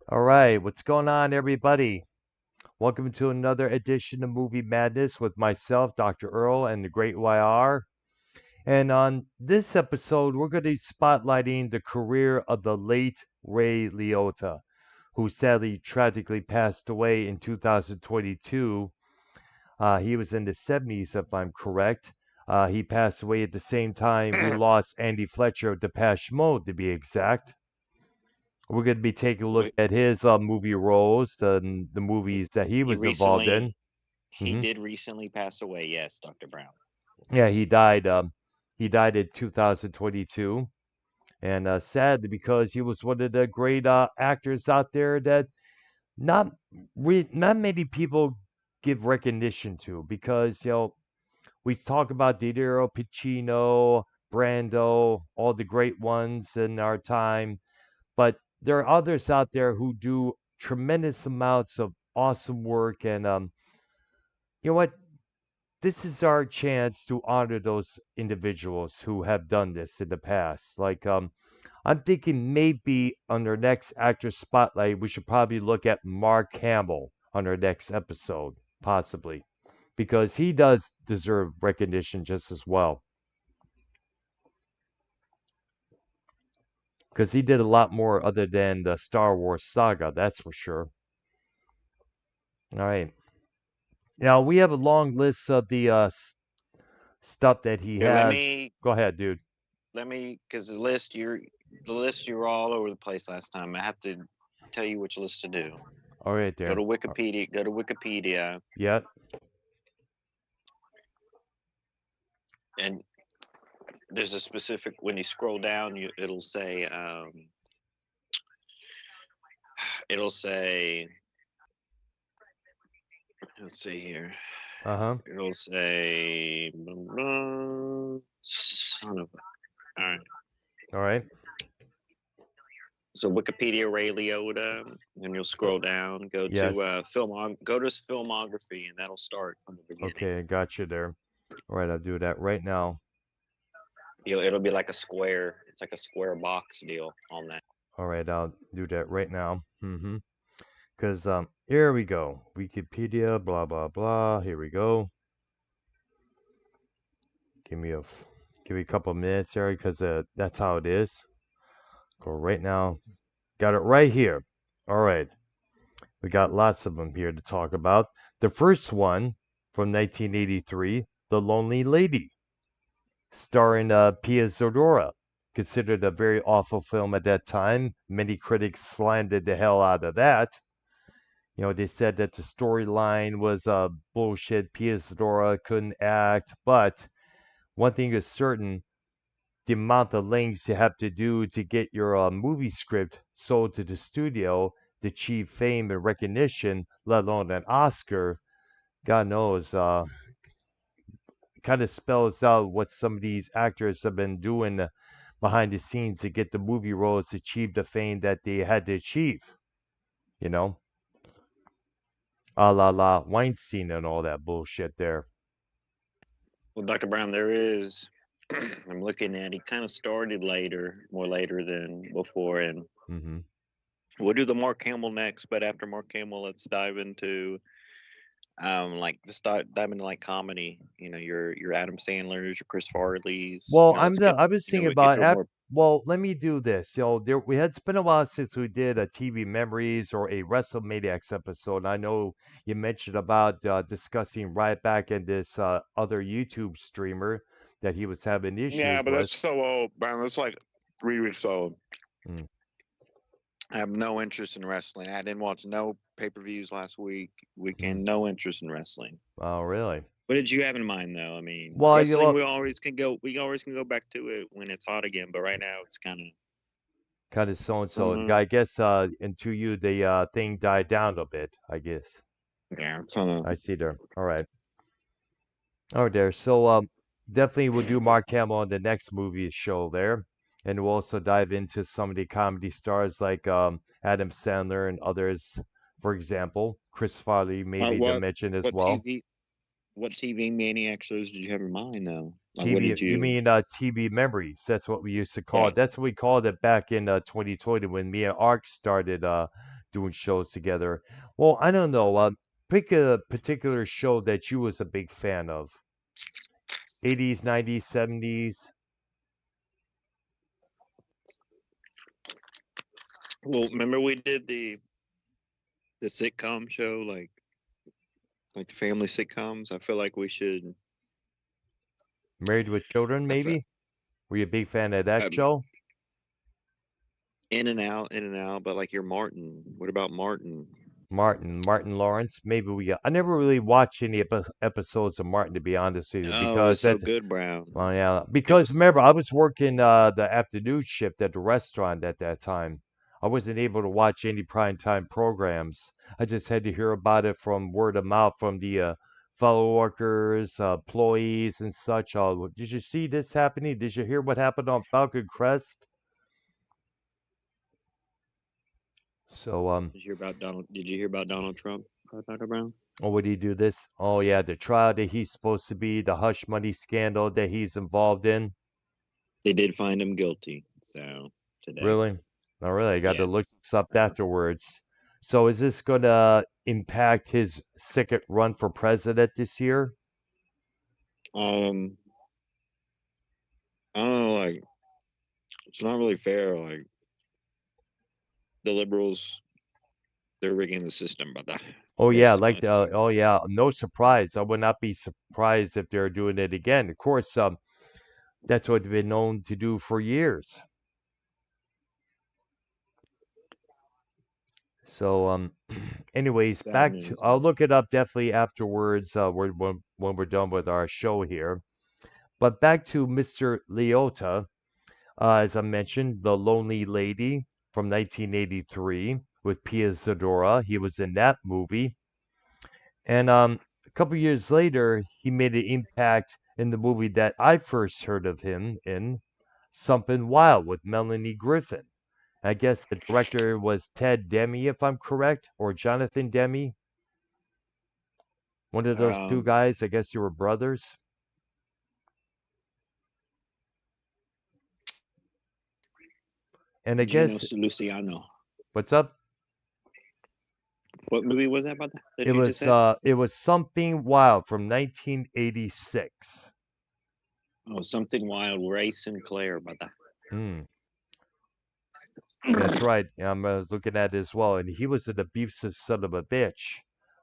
All right, what's going on, everybody? Welcome to another edition of Movie Madness with myself, Dr. Earl, and the Great YR. And on this episode, we're going to be spotlighting the career of the late Ray Liotta, who sadly tragically passed away in 2022. He was in the 70s, if I'm correct. He passed away at the same time we lost Andy Fletcher of Depeche Mode, to be exact. We're going to be taking a look We- at his movie roles, the movies that he He was involved in. recently, he hmm did recently pass away. Yes, Dr. Brown. Yeah, he died. He died in 2022, and sadly because he was one of the great actors out there that not not many people give recognition to because we talk about De Niro, Pacino, Brando, all the great ones in our time, but there are others out there who do tremendous amounts of awesome work, and you know what? This is our chance to honor those individuals who have done this in the past. Like, I'm thinking maybe on our next actor spotlight, we should probably look at Mark Hamill on our next episode, possibly, because he does deserve recognition just as well. Because he did a lot more other than the Star Wars saga, that's for sure. All right. Now, we have a long list of the stuff that he Here, let has. me, Go ahead, dude. let me, because the list you were all over the place last time. I have to tell you which list to do. All right, Go there. to Wikipedia. Go to Wikipedia, Yeah. and there's a specific. When you scroll down, it'll say, it'll say. Let's see here. Uh huh. It'll say, son of a. All right. All right. So Wikipedia Ray Liotta, and you'll scroll down, Yes. go to his filmography, and that'll start from the beginning. Okay, I got you there. All right, I'll do that right now. It'll be like a square. It's like a square box deal on that. All right, I'll do that right now. Because here we go. Wikipedia, blah blah blah. Here we go. Give me a give me a couple minutes here, because that's how it is. Go right now. Got it right here. All right. We got lots of them here to talk about. The first one from 1983, The Lonely Lady, starring Pia Zadora. Considered a very awful film at that time. Many critics slandered the hell out of that. They said that the storyline was bullshit. Pia Zadora couldn't act, but one thing is certain: the amount of lengths you have to do to get your movie script sold to the studio to achieve fame and recognition, let alone an Oscar, God knows, kind of spells out what some of these actors have been doing behind the scenes to get the movie roles to achieve the fame that they had to achieve, you know? A la Weinstein and all that bullshit there. Well, Dr. Brown, there is. I'm looking at. He kind of started later, more later than before, and hmm we'll do the Mark Hamill next. But after Mark Hamill, let's dive into like dive into like comedy. Your Adam Sandler's, your Chris Farley's. Well, Let's get I was thinking we get about to a more. well, let me do this. We had it's been a while since we did a TV Memories or a WrestleManiacs episode. I know you mentioned about discussing right back in this other YouTube streamer that he was having Yeah, issues but that's with. so old, Brown. That's like 3 weeks old. Mm. I have no interest in wrestling. I didn't watch no pay-per-views last Mm. weekend. No interest in wrestling. Oh, really? What did you have in mind, though? I mean, Well, wrestling. We always can go back to it when it's hot again. But right now, it's kind kind of so and of. so. I guess until you the thing died down a bit. I guess Yeah, kind of. I see there. All right. All right, there. So definitely we'll do Mark Hamill on the next movie show there, and we'll also dive into some of the comedy stars like Adam Sandler and others, for example, Chris Farley maybe to What mention as what well. TV maniac shows did you have in mind, though? Like, what TV, did you you? mean TV memories? That's what we used to call Yeah. it. That's what we called it back in 2020 when me and Ark started doing shows together. Well, I don't know. Pick a particular show that you was a big fan of. 80s, 90s, 70s. Well, remember we did the sitcom show, like the family sitcoms. I feel like we should. Married with Children, I fe- maybe? Were you a big fan of that um, show? in and out, in and out. But like your Martin. What about Martin? Martin Lawrence. Maybe we. I never really watched any episodes of Martin, to be honest with you, Oh, it was because so that. good, Brown. Well, yeah, It because was. remember, I was working the afternoon shift at the restaurant at that time. I wasn't able to watch any prime time programs. I just had to hear about it from word of mouth from the fellow workers, employees, and such. Did you see this happening? Did you hear what happened on Falcon Crest? So, Did you hear about Donald Trump, Dr. Brown? oh, would he do this? Oh, yeah, the trial that he's supposed to be, the hush money scandal that he's involved in. They did find him guilty. So today, Really? Oh, really? I got to look yes. this up So, afterwards. So, is this going to impact his second run for president this year? um, I don't know. Like, it's not really fair. Like the liberals, they're rigging the system, brother. Oh, yeah, like Basically, the, so oh, yeah, no surprise. I would not be surprised if they're doing it again. Of course, that's what they've been known to do for years. So, anyways, sad back to, news, I'll man. look it up definitely afterwards, when we're done with our show here. But back to Mr. Liotta. As I mentioned, The Lonely Lady from 1983 with Pia Zadora. He was in that movie. And a couple years later, he made an impact in the movie that I first heard of him in, Something Wild with Melanie Griffin. I guess the director was Ted Demme, if I'm correct, or Jonathan Demme. One of those two Um, guys. I guess you were brothers. And I Gino guess, Luciano. what's up? What movie was that about that you just said? It was Something Wild from 1986. Oh, something wild. Ray Sinclair, brother. Hmm. That's right. I was looking at it as well, and he was an abusive son of a bitch.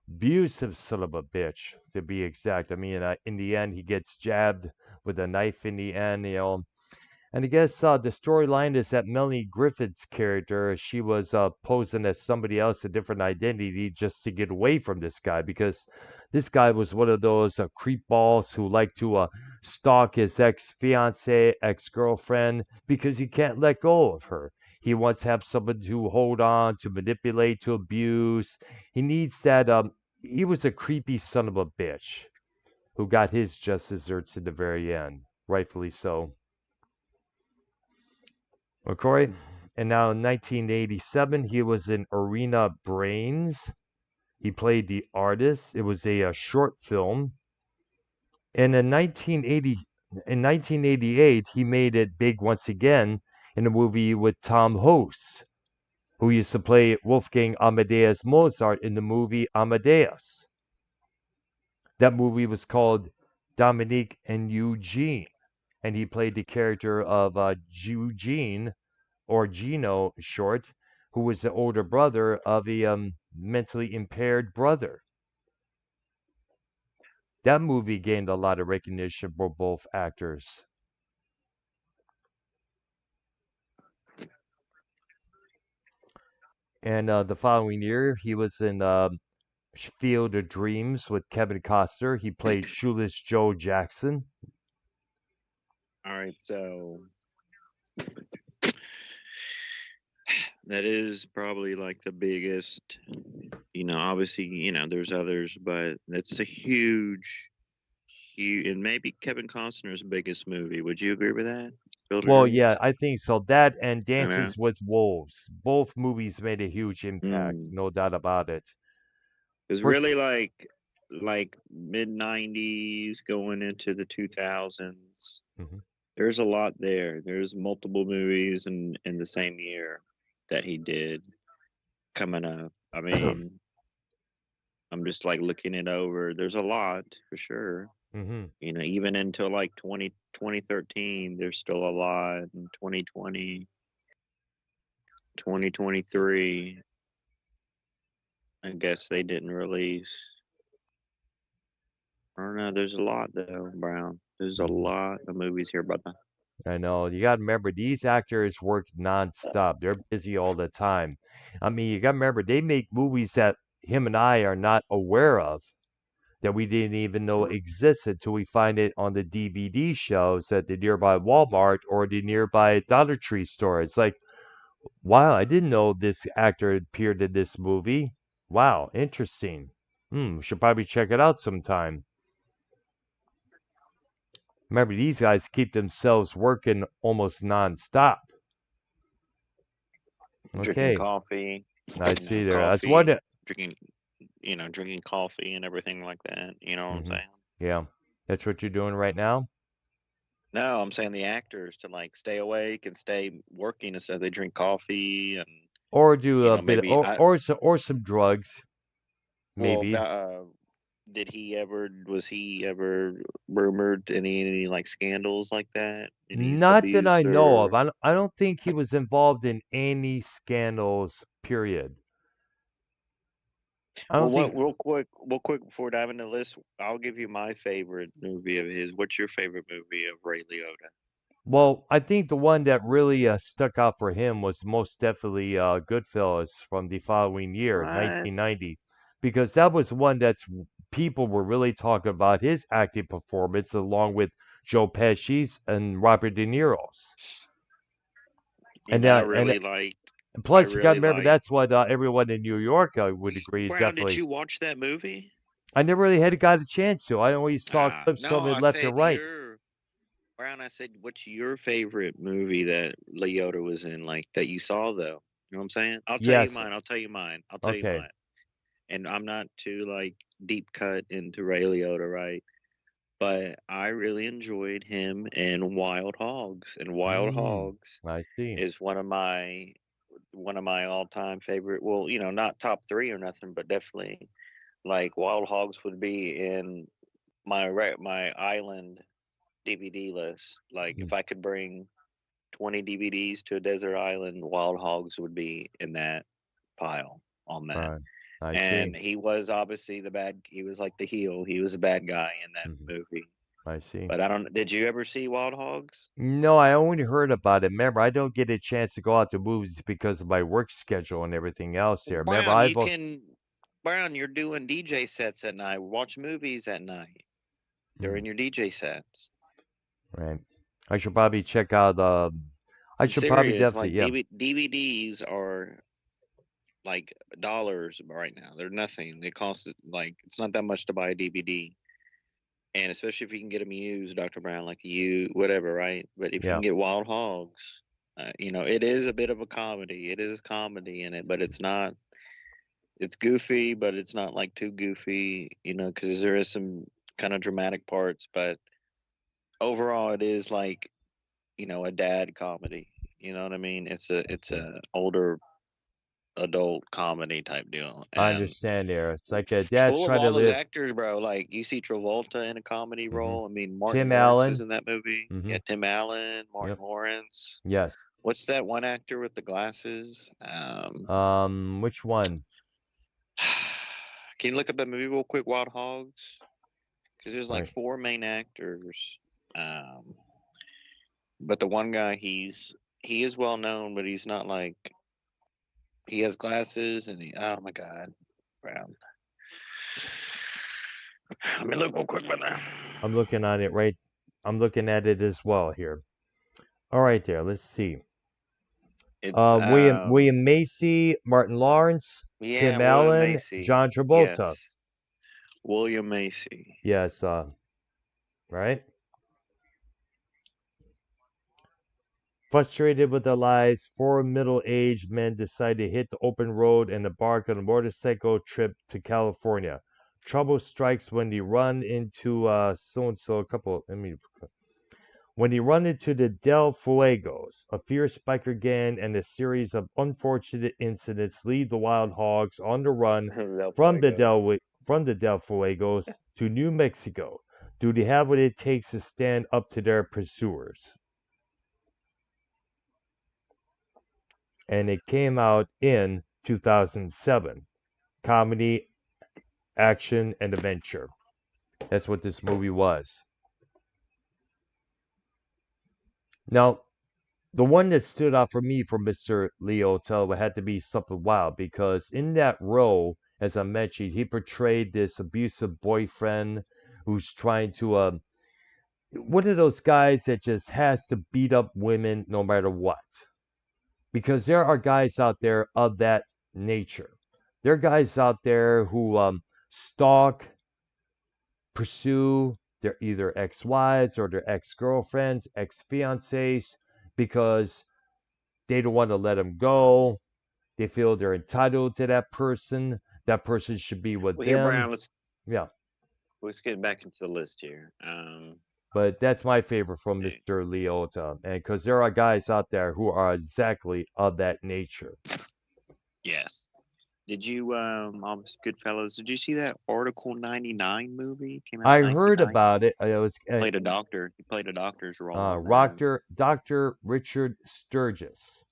Abusive son of a bitch, to be exact. I mean, in the end, he gets jabbed with a knife in the end, And I guess the storyline is that Melanie Griffith's character, she was posing as somebody else, a different identity, just to get away from this guy because this guy was one of those creep balls who like to stalk his ex fiance, ex girlfriend because he can't let go of her. He wants to have someone to hold on, to manipulate, to abuse. He needs that. He was a creepy son of a bitch who got his just desserts in the very end, rightfully so. McCoy. And now in 1987, he was in Arena Brains. He played the artist. It was a short film. And in 1988, he made it big once again in a movie with Tom Hanks, who used to play Wolfgang Amadeus Mozart in the movie Amadeus. That movie was called Dominique and Eugene, and he played the character of Eugene or Gino short, who was the older brother of a mentally impaired brother. That movie gained a lot of recognition for both actors. And the following year, he was in Field of Dreams with Kevin Costner. He played Shoeless Joe Jackson. All right, so that is probably like the biggest. Obviously, there's others, but that's a huge, and maybe Kevin Costner's biggest movie. Would you agree with that? Field of Well, yeah, Dreams. I think so. That and I know. Dances with Wolves. Both movies made a huge impact, Mm. no doubt about it. It's First, really like mid 90s going into the 2000s. mhm. There's a lot there. There's multiple movies in the same year that he did. coming up. I mean, I'm just like looking it over. There's a lot for sure. Hmm. Even until like 2013, there's still a lot. In 2020, 2023, I guess they didn't release. I don't know. There's a lot though, Brown. There's a Hmm. lot of movies here, brother. I know. You got to remember, these actors work nonstop. They're busy all the time. I mean, you got to remember, they make movies that him and I are not aware of, that we didn't even know R- existed till we find it on the DVD shelves at the nearby Walmart or the nearby Dollar Tree store. It's like, wow, I didn't know this actor appeared in this movie. Wow, interesting. Should probably check it out sometime. Remember, these guys keep themselves working almost nonstop. Drinking Okay, coffee, I see there. I was coffee, wondering. drinking, drinking coffee and everything like that. You know what I'm Hmm. saying? Yeah, that's what you're doing right now. No, I'm saying the actors to like stay awake and stay working instead they drink coffee and Or do a bit, maybe I or some drugs, well maybe. did he ever was he ever rumored any like scandals like that? Any Not that I abuse know of. or I don't think he was involved in any scandals, period. I well don't what think. real quick before diving into the list, I'll give you my favorite movie of his. What's your favorite movie of Ray Liotta? Well, I think the one that really stuck out for him was most definitely Goodfellas from the following year, What? 1990, because that was one that's people were really talking about his acting performance along with Joe Pesci's and Robert De Niro's. And I that, and really liked I plus, you got to really remember liked that's what everyone in New York would agree is Brown, did definitely. you watch that movie? I never really had got a chance to. I always saw clips No, from it I left and said right. your Brown. I said, what's your favorite movie that Leota was in, like that you saw though? You know what I'm saying? I'll tell you Yes. mine. I'll tell you mine. I'll tell you Okay. mine. And I'm not too like deep cut into Ray Liotta, right? But I really enjoyed him in Wild Hogs, and Wild Mm, Hogs I see. is one of my all time favorite. Well, not top three or nothing, but definitely like Wild Hogs would be in my island DVD list. Like Mm, if I could bring 20 DVDs to a desert island, Wild Hogs would be in that pile on that. right. I see. And he was obviously the bad. He was like the heel. He was a bad guy in that Hmm. movie. I see. But I don't. Did you ever see Wild Hogs? No, I only heard about it. Remember, I don't get a chance to go out to movies because of my work schedule and everything else Well, here. Remember, I've Brown, you're doing DJ sets at night. Watch movies at night mm, during your DJ sets. right. I should probably check out. I I'm should probably serious. definitely, Like yeah, DVDs are like dollars right now. They're nothing. They cost like it's not that much to buy a DVD, and especially if you can get them used, Dr. Brown, like you whatever, right? But if you yeah. can get Wild Hogs, it is a bit of a comedy. It is comedy in it, but it's not. It's goofy, but it's not like too goofy, because there is some kind of dramatic parts. But overall, it is like a dad comedy. You know what I mean? I It's see. a older adult comedy type deal, I and understand there. It's like a dad's full of trying to all those live. actors, bro. Like you see Travolta in a comedy Hmm. role. I mean, Martin Tim Lawrence is Allen. in that movie. Hmm. Yeah, Tim Allen, Yep. Martin Lawrence. Yes. What's that one actor with the glasses? Which one? Can you look up that movie real quick, Wild Hogs? Because there's like Right. four main actors. Um, but the one guy, he is well known, but he's not like he has glasses and oh my god, Brown. Let me look real quick, brother. I'm looking on it right. I'm looking at it as well here. All right, there. Let's see. It's William Macy, Martin Lawrence, yeah, Tim William Allen, Macy. John Travolta. Yes, William Macy. Yes. Right. Frustrated with their lives, four middle-aged men decide to hit the open road and embark on a motorcycle trip to California. Trouble strikes when they run into so and so a couple. I mean, when he run into the Del Fuegos, a fierce biker gang, and a series of unfortunate incidents lead the Wild Hogs on the run Del from the Fuego. Del Fuegos to New Mexico. Do they have what it takes to stand up to their pursuers? And it came out in 2007. Comedy, action, and adventure. That's what this movie was. Now, the one that stood out for me from Mr. Liotta had to be something wild because in that role, as I mentioned, he portrayed this abusive boyfriend who's trying to one of those guys that just has to beat up women no matter what. Because there are guys out there of that nature. There are guys out there who stalk, pursue their either ex-wives or their ex-girlfriends, ex-fiancés because they don't want to let them go. They feel they're entitled to that person. That person should be with Well, here, them. Brown. Yeah, Let's get back into the list here. but that's my favorite from See. Mr. Liotta, and because there are guys out there who are exactly of that nature. Yes. Did you Goodfellas? Did you see that Article 99 movie? Came out I in heard 1990. about it. It was Played a doctor. He played a doctor's role in that. Doctor Richard Sturgis,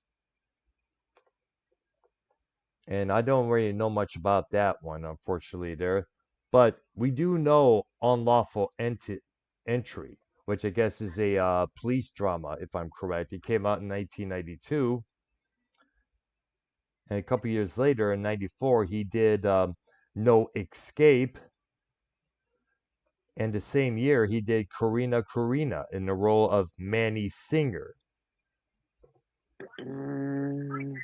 and I don't really know much about that one, unfortunately. There, but we do know unlawful entry, which I guess is a police drama, if I'm correct. It came out in 1992, and a couple years later, in '94, he did No Escape, and the same year he did Karina in the role of Manny Singer. Mm,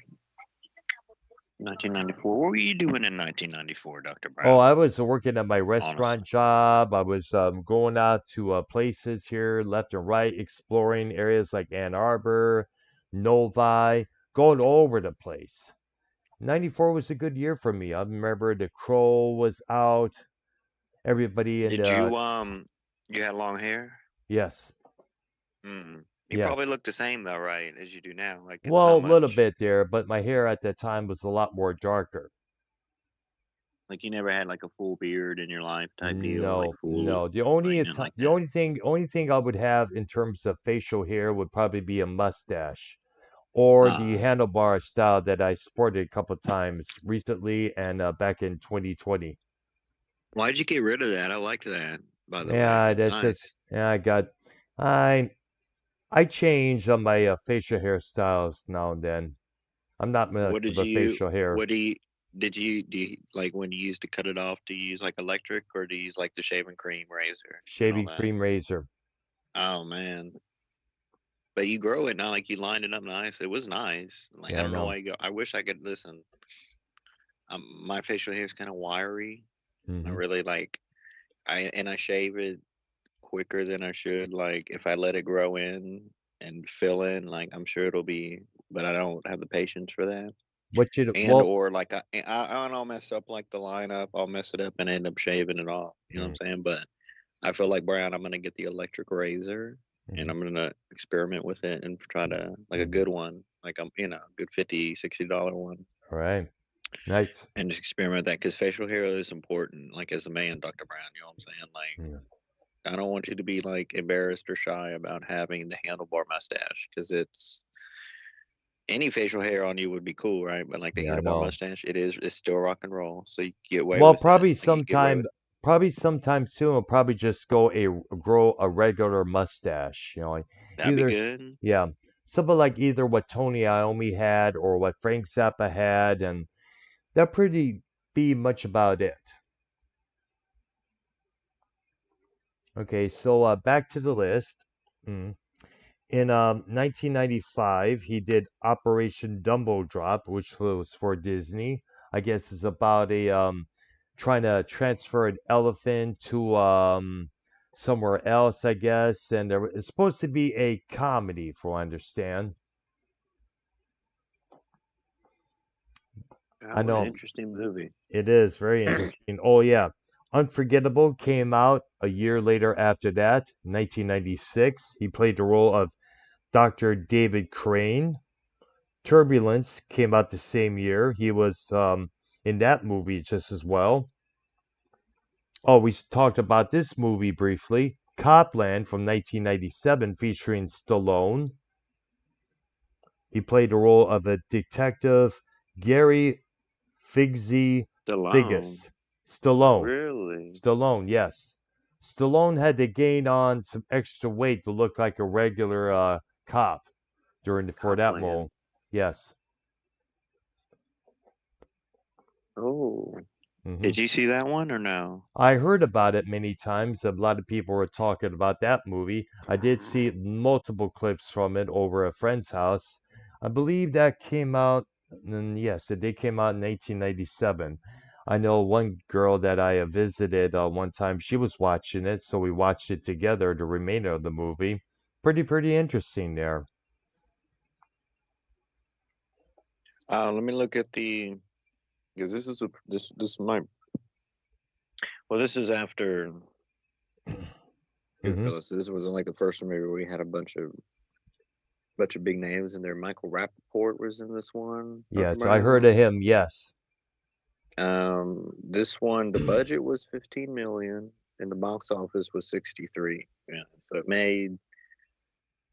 1994. What were you doing in 1994, Dr. Oh, Brown? I was working at my restaurant Honestly. job. I was going out to places here, left and right, exploring areas like Ann Arbor, Novi, going all over the place. 94 was a good year for me. I remember The Crow was out. Everybody in Did the, you had long hair? yes, You yes. probably look the same though, right, as you do now. Like it's Well, not a little much. bit there, but my hair at that time was a lot more darker. Like you never had like a full beard in your life type deal, like No, full, no. like nothing like The that. only thing I would have in terms of facial hair would probably be a mustache or the Ah, handlebar style that I sported a couple times recently and back in 2020. why'd you get rid of that? I like that, by the way. Yeah, It's that's just nice. yeah. I I change on my facial hairstyles now and then. I'm not much What of did a you? facial hair What do you? Do you like when you used to cut it off? Do you use like electric or do you use like the shaving cream razor and all shaving that? cream razor. Oh man, but you grow it not like you lined it up nice. It was nice. Like I Yeah, I don't know know. why you go. I wish I could listen. My facial hair is kind of wiry. I Hmm. really like I shave it quicker than I should. Like if I let it grow in and fill in, like I'm sure it'll be, but I don't have the patience for that. What you And well? or like I don't mess up like the lineup. I'll mess it up and end up shaving it off. You know what Mm-hmm. I'm saying? But I feel like Brian, I'm gonna get the electric razor and I'm gonna experiment with it and try to like a Hmm. good one, like a good 50 $60 one, All right, nice. and just experiment with that because facial hair is important. Like as a man, Dr. Brown, you know what I'm saying? Like Yeah, I don't want you to be like embarrassed or shy about having the handlebar mustache because it's any facial hair on you would be cool, right? But like the yeah, I handlebar know. mustache, it's still rock and roll. So you get away Well, with it. Like you get away with probably sometime soon, I'll probably just grow a regular mustache. You know, like that'd be good. yeah, something like either what Tony Iommi had or what Frank Zappa had, and that pretty be much about it. Okay, so back to the list. Mm. In 1995, he did Operation Dumbo Drop, which was for Disney. I guess it's about a trying to transfer an elephant to somewhere else, I guess, and it's supposed to be a comedy, from what I understand. God, I what an know interesting movie. it is very interesting. Oh yeah. Unforgettable came out a year later after that, 1996. He played the role of Dr. David Crane. Turbulence came out the same year. He was in that movie just as well. Oh, we talked about this movie briefly. Copland from 1997 featuring Stallone. He played the role of a detective, Gary Figsy Stallone. Figgis. Stallone. Really? Stallone, yes. Stallone had to gain on some extra weight to look like a regular cop for that Copland. role. Yes. Oh. hmm Did you see that one or no? I heard about it many times. A lot of people were talking about that movie. I did see multiple clips from it over a friend's house. I believe that came out, yes, it did came out in 1897. I know one girl that I visited one time, she was watching it, so we watched it together, the remainder of the movie. Pretty interesting there. Let me look at the because this is a this might well this is after hmm Goodfellas. This wasn't like the first movie where we had a bunch of big names in there. Michael Rappaport was in this one. Talk Yes, I about heard of him. him, yes. This one, the budget was 15 million, and the box office was 63. Yeah, so it made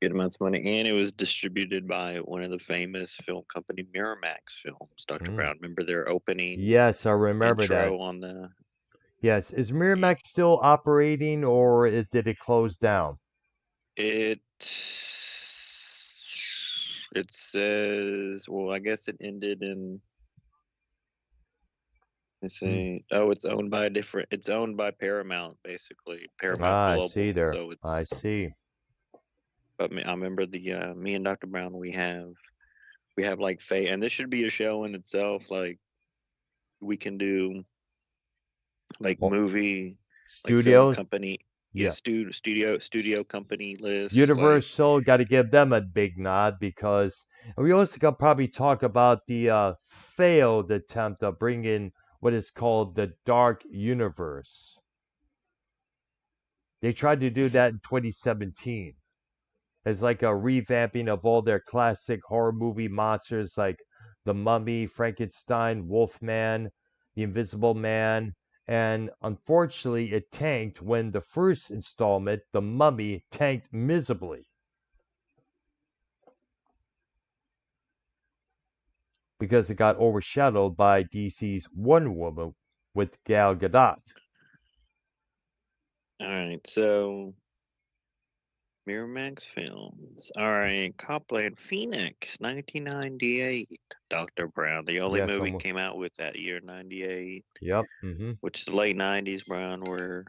good amounts of money, and it was distributed by one of the famous film company Miramax Films. Dr. Mm. Brown, remember their opening Yes, I remember that. intro on the Yes, is yeah, Miramax still operating or did it close down? it it says well I guess it ended in let's Mm. see oh it's owned by Paramount basically Paramount Ah, I see Global there. so I it's see. I remember the me and Dr. Brown we have like fate and this should be a show in itself like we can do like Well, movie like film studios, company yeah yeah. studio company lists like Universal, got to give them a big nod because and we also got probably talk about the failed attempt of bringing what is called the Dark Universe. They tried to do that in 2017. It's like a revamping of all their classic horror movie monsters like The Mummy, Frankenstein, Wolfman, The Invisible Man, and unfortunately it tanked when the first installment, The Mummy, tanked miserably because it got overshadowed by DC's Wonder Woman with Gal Gadot. all right so Miramax Films. All right, Copland Phoenix, 1998. Dr. Brown, the only Yes, movie almost. came out with that year, 98, Yep. which the late 90s, Brown, were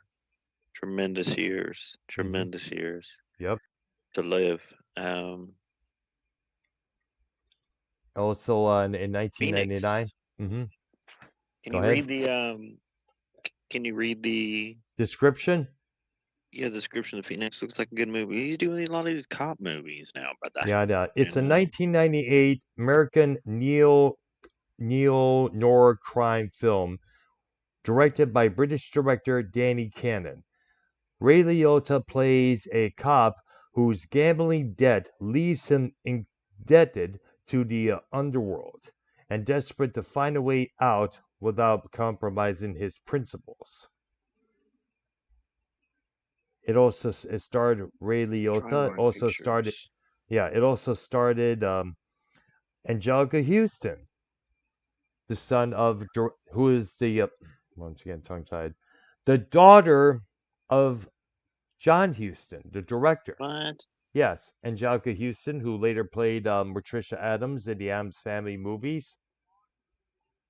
hmm tremendous years Yep. to live. Also in 1999. Phoenix, hmm can Go you ahead. read the, can you read the, Description. yeah, description of Phoenix? Looks like a good movie. He's doing a lot of these cop movies now, but Yeah, you it's a know, 1998 American neo noir crime film directed by British director Danny Cannon. Ray Liotta plays a cop whose gambling debt leaves him indebted to the underworld and desperate to find a way out without compromising his principles. It starred Ray Liotta. Trimark Also started, Pictures. yeah, it also started Angelica Houston, the son of who is the once again tongue tied, the daughter of John Huston, the director. What? Yes, Angelica Houston, who later played Patricia Adams in the Addams Family movies.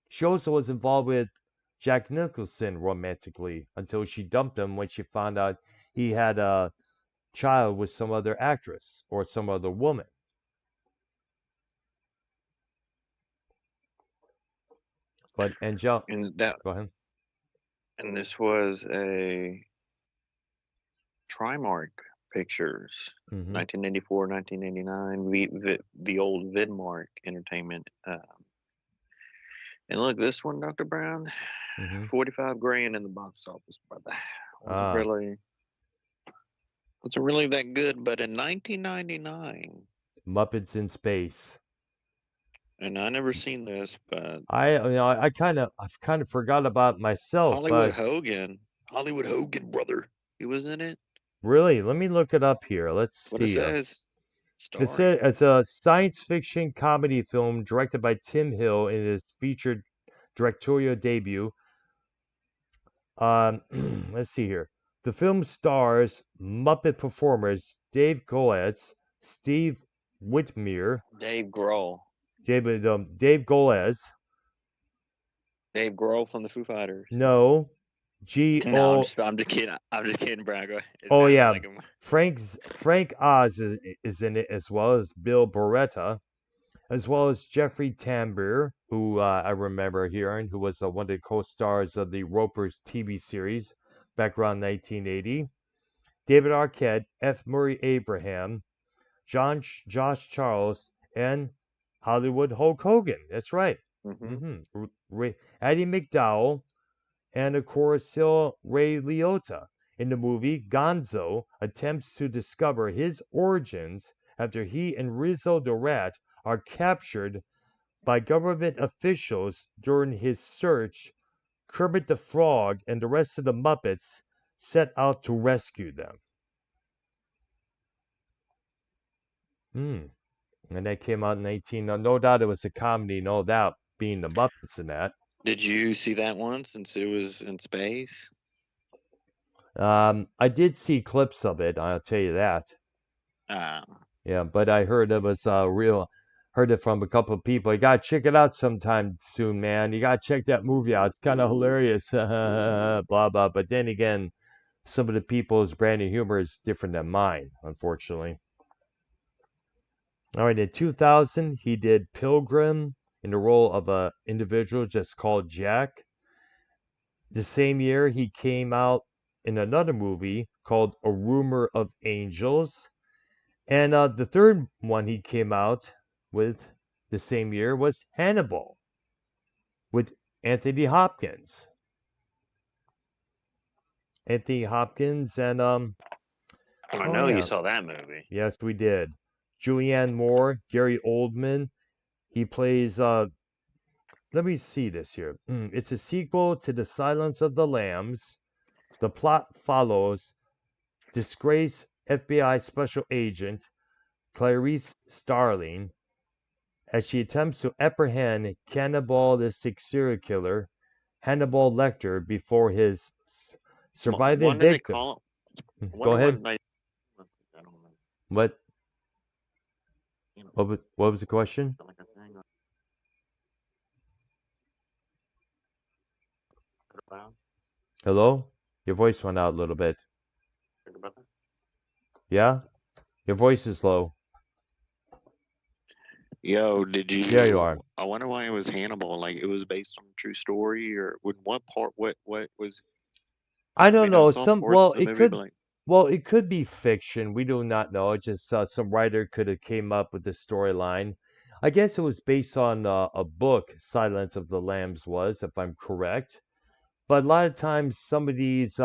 She also was involved with Jack Nicholson romantically until she dumped him when she found out he had a child with some other actress or some other woman. But Angel, And that go ahead. and this was a Trimark Pictures, hmm 1994, 1989, the old Vidmark Entertainment And look, this one, Dr. Brown, Hmm. 45 grand in the box office, brother. Wasn't Ah, really wasn't really that good, but in 1999, Muppets in Space. and I never seen this, but I've kind of forgot about myself, Hollywood but Hogan, Hollywood Hogan, brother, he was in it. really, let me look it up here. Let's What it see. says, It's starring. a science fiction comedy film directed by Tim Hill in his featured directorial debut. Um, let's see here. The film stars Muppet performers Dave Goelz, Steve Whitmire, Dave Grohl. Dave Goelz, Dave Grohl from the Foo Fighters. no, G No, O. I'm just kidding. I'm just kidding, Brian. Go ahead. It Oh sounded yeah, like him. Frank Oz is in it as well as Bill Beretta, as well as Jeffrey Tambor, who I remember hearing, who was one of the co-stars of the Ropers TV series back around 1980. David Arquette, F. Murray Abraham, Josh Charles, and Hollywood Hulk Hogan. That's right. Hmm. hmm Addie McDowell, and of course, still Ray Liotta. In the movie, Gonzo attempts to discover his origins after he and Rizzo the Rat are captured by government officials during his search. Kermit the Frog and the rest of the Muppets set out to rescue them. Hmm. And that came out in 19. No doubt it was a comedy, no doubt being the Muppets in that. Did you see that one since it was in space? I did see clips of it, I'll tell you that. Uh, Yeah, but I heard it was heard it from a couple of people. You gotta check it out sometime soon, man. You gotta check that movie out. It's kind of hilarious. Blah blah. But then again, some of the people's brand of humor is different than mine, unfortunately. All right, in 2000, he did Pilgrim in the role of a individual just called Jack. The same year, he came out in another movie called A Rumor of Angels. And the third one he came out with the same year was Hannibal with Anthony Hopkins. Anthony Hopkins and I oh know you yeah, saw that movie. yes we did. Julianne Moore, Gary Oldman. He plays let me see this here. It's a sequel to The Silence of the Lambs. The plot follows disgraced FBI special agent Clarice Starling as she attempts to apprehend cannibalistic serial killer Hannibal Lecter before his surviving What do they victim. call it? I Go wonder ahead. what they. I don't know. What You know, what was the question? like a thing. About Hello? Your voice went out a little bit. about that. Yeah? Your voice is low. Yo, did There you you? are. I wonder why it was Hannibal. Like it was based on a true story, or would what part? What was? I I don't mean, I know. saw Some parts of the movie, but like, well it could be fiction. We do not know. It's just some writer could have came up with the storyline. I guess it was based on a book, Silence of the Lambs was, if I'm correct. But a lot of times, some of these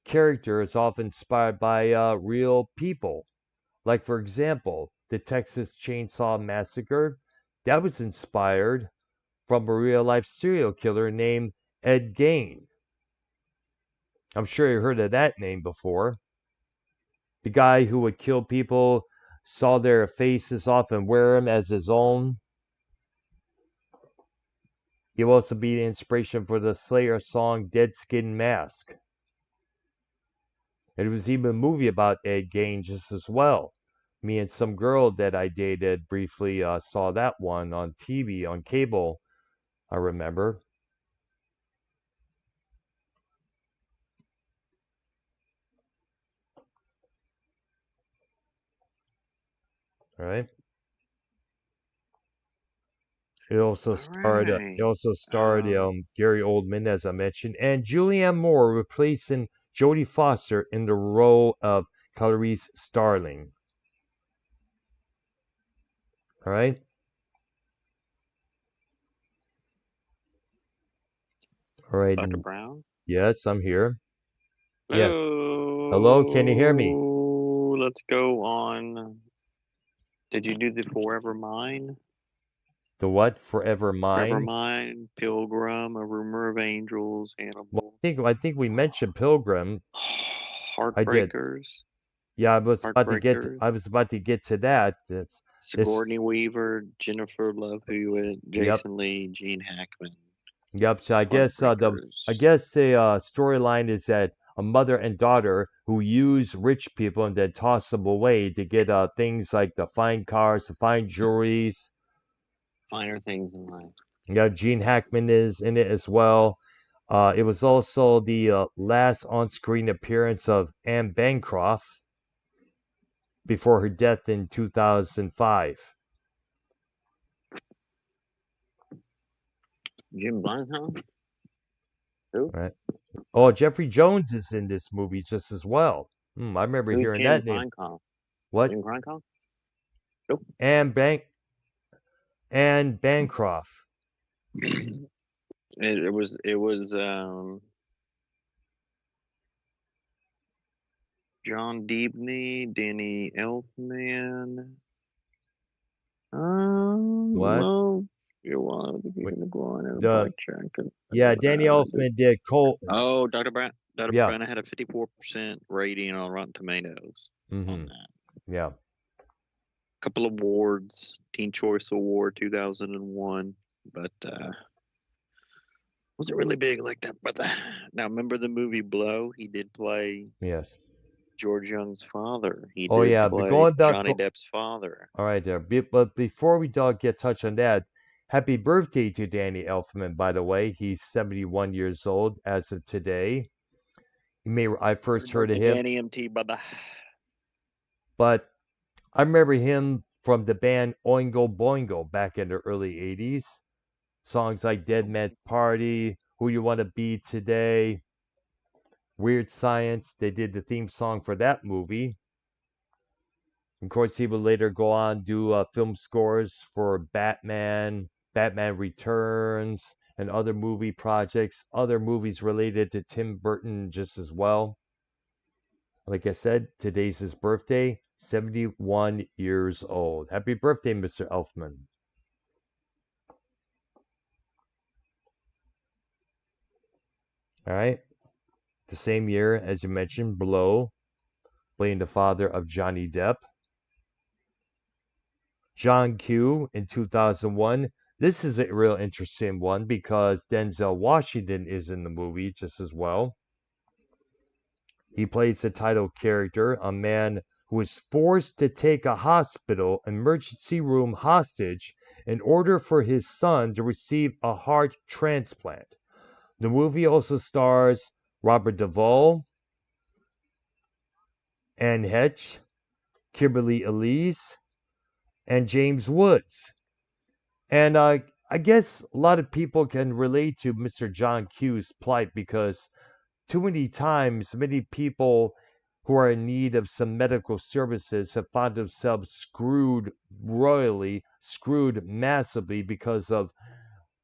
characters often inspired by real people. Like, for example, the Texas Chainsaw Massacre, that was inspired from a real life serial killer named Ed Gein. I'm sure you heard of that name before. The guy who would kill people, saw their faces off and wear them as his own. He will also be the inspiration for the Slayer song Dead Skin Mask. And it was even a movie about Ed Gein just as well. Me and some girl that I dated briefly saw that one on TV, on cable, I remember. All right. all right. It also starred Um, Gary Oldman, as I mentioned, and Julianne Moore replacing Jodie Foster in the role of Clarice Starling. All right. All right. Dr. Brown? Yes, I'm here. Yes. Hello, can you hear me? Hello. Let's go on. Did you do the Forever Mine? The what? Forever Forever Mine? Mine, Pilgrim, A Rumor of Angels, Well, Hannibal, I think we mentioned Pilgrim. I did. Heartbreakers, Yeah, Heartbreakers, I was about to get to that. It's Sigourney Weaver, Jennifer Love Hewitt, yep. Jason Lee, Gene Hackman, Yep. So I Heartbreakers. guess the storyline is that a mother and daughter who use rich people and then toss them away to get things like the fine cars, the fine jewelries. Finer Things in Life. Yeah, Gene Hackman is in it as well. It was also the last on-screen appearance of Anne Bancroft before her death in 2005. Jim Blumhouse? Who? Right? Oh, Jeffrey Jones is in this movie just as well. I remember Who's hearing Jim that name. Kleinkoff? What? Jim Kleinkoff? Nope. Anne Bank Anne Bancroft. It was John Deebney, Danny Elfman. What? Well, you want to Wait, get the go on and a the bike check. yeah, Danny Elfman did Cole. Oh, Dr. Brown. Dr. Yeah. Brown had a 54% rating on Rotten Tomatoes on Mm-hmm. that. Yeah. Couple of awards, Teen Choice Award 2001, but wasn't really big like that. But now, remember the movie Blow? He did play Yes. George Young's father. He Oh did yeah, but play going back. Johnny Depp's father. All right, there. But before we get touch on that, happy birthday to Danny Elfman. By the way, he's 71 years old as of today. I Happy first heard of birthday, him, Danny MT, brother. but I remember him from the band Oingo Boingo back in the early 80s. Songs like Dead Man's Party, Who You Want to Be Today, Weird Science. They did the theme song for that movie. Of course, he would later go on do film scores for Batman, Batman Returns, and other movie projects, other movies related to Tim Burton just as well. Like I said, today's his birthday, 71 years old. Happy birthday, Mr. Elfman. All right. The same year, as you mentioned, Blow, playing the father of Johnny Depp. John Q in 2001. This is a real interesting one because Denzel Washington is in the movie just as well. He plays the title character, a man who is forced to take a hospital emergency room hostage in order for his son to receive a heart transplant. The movie also stars Robert Duvall, Anne Heche, Kimberly Elise, and James Woods. And I guess a lot of people can relate to Mr. John Q's plight because too many times, many people who are in need of some medical services have found themselves screwed royally, screwed massively because of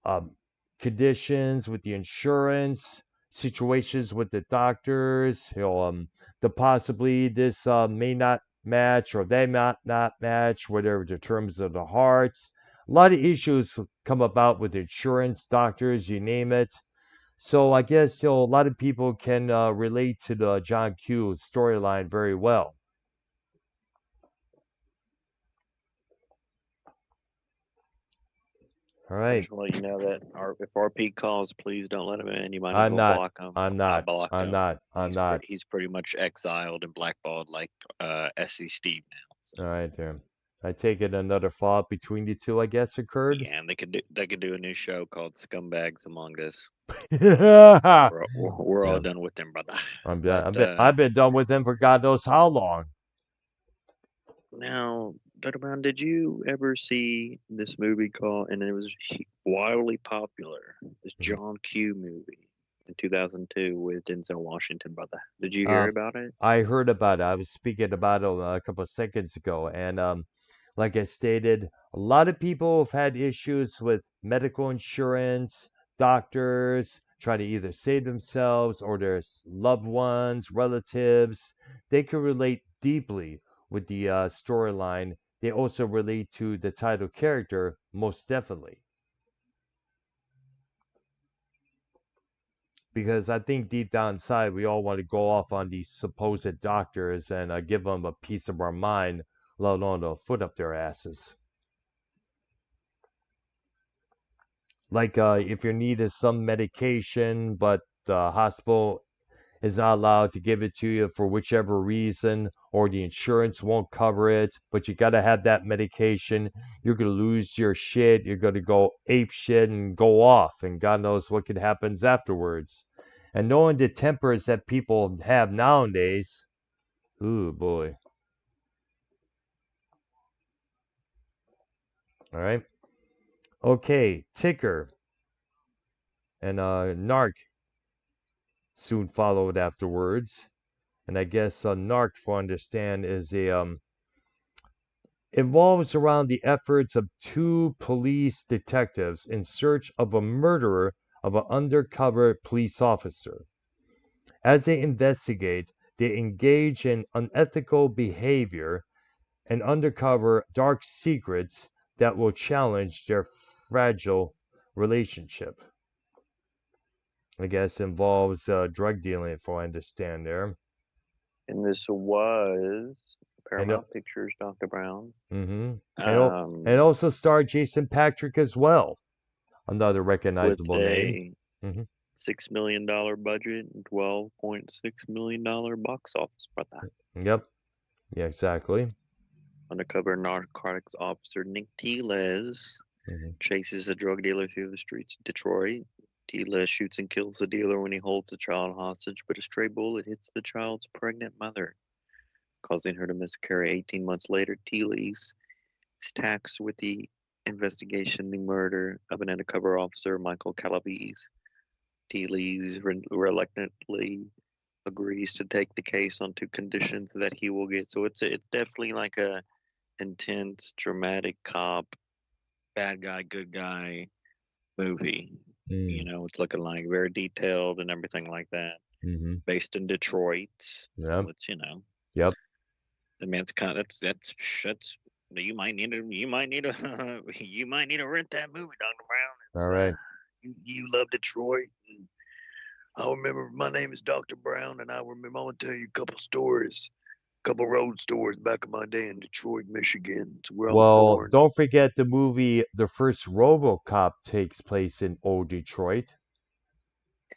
um, conditions with the insurance, situations with the doctors, the possibly this may not match or they might not match, whatever the terms of the hearts. A lot of issues come about with insurance, doctors, you name it. So I guess a lot of people can relate to the John Q storyline very well. All I right, just want to let you know that if RP calls, please don't let him in. You might as I'm well not, block him. I'm I not, blocked I'm him. not, I'm not. He's pretty much exiled and blackballed like SC Steve now. So All right, there. I take it another fallout between the two, I guess, occurred. yeah, and they could do a new show called Scumbags Among Us. Yeah, We're all done with them, brother. But I've been done with them for God knows how long. now, Dr. Brown, did you ever see this movie called, and it was wildly popular, this Mhm. John Q movie in 2002 with Denzel Washington, brother? Did you hear Um, about it? I heard about it. I was speaking about it a couple of seconds ago, and like I stated, a lot of people have had issues with medical insurance, doctors, try to either save themselves or their loved ones, relatives. They can relate deeply with the storyline. They also relate to the title character most definitely. Because I think deep down inside, we all want to go off on these supposed doctors and give them a piece of our mind, let alone a foot up their asses. Like if you're needed some medication, but the hospital is not allowed to give it to you for whichever reason, or the insurance won't cover it, but you got to have that medication, you're going to lose your shit. You're going to go ape shit and go off, and God knows what could happen afterwards. And knowing the tempers that people have nowadays, ooh boy. All right. Okay, Ticker and Narc soon followed afterwards. And I guess Narc, for understand, is a evolves around the efforts of two police detectives in search of a murderer of an undercover police officer. As they investigate, they engage in unethical behavior and uncover dark secrets that will challenge their fragile relationship. I guess involves drug dealing, if I understand there. And this was And Paramount Pictures, Dr. Brown. mm-hmm. And Um, also star Jason Patrick as well, another with recognizable name. a Hmm. $6 million budget and $12.6 million box office for that. Yep. Yeah, exactly. Undercover narcotics officer Nick Teles Hmm. chases a drug dealer through the streets of Detroit. Teles shoots and kills the dealer when he holds the child hostage, but a stray bullet hits the child's pregnant mother, causing her to miscarry. 18 months later, Teles is tasked with the investigation the murder of an undercover officer, Michael Calabrese. Teles reluctantly agrees to take the case on two conditions that he will get. So it's definitely like a intense, dramatic cop, bad guy, good guy movie. You Mm. know, it's looking like very detailed and everything like that. Hmm. Based in Detroit, so Yep. it's Yep. I mean, it's kind of that's you might need to you might need to rent that movie, Doctor Brown. All It's right. you love Detroit. And I remember my name is Doctor Brown, and I remember I want to tell you a couple stories, a couple road stories back in my day in Detroit, Michigan. It's where I was Well, born. don't forget the movie, the first RoboCop takes place in old Detroit.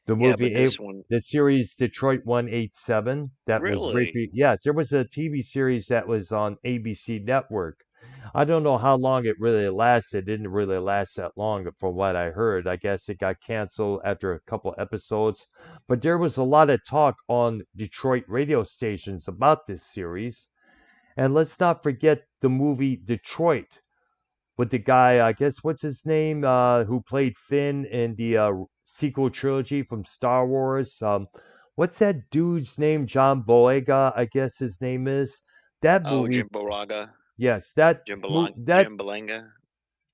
The Yeah, movie, but this one the series Detroit 187, that was really, briefly, yes, there was a TV series that was on ABC Network. I don't know how long it really lasted. It didn't really last that long, from what I heard. I guess it got canceled after a couple episodes. But there was a lot of talk on Detroit radio stations about this series. And let's not forget the movie Detroit with the guy, I guess, what's his name, who played Finn in the sequel trilogy from Star Wars. What's that dude's name? John Boyega, I guess his name is. That oh, movie, Jim Balaga, yes, that Jim Balanga,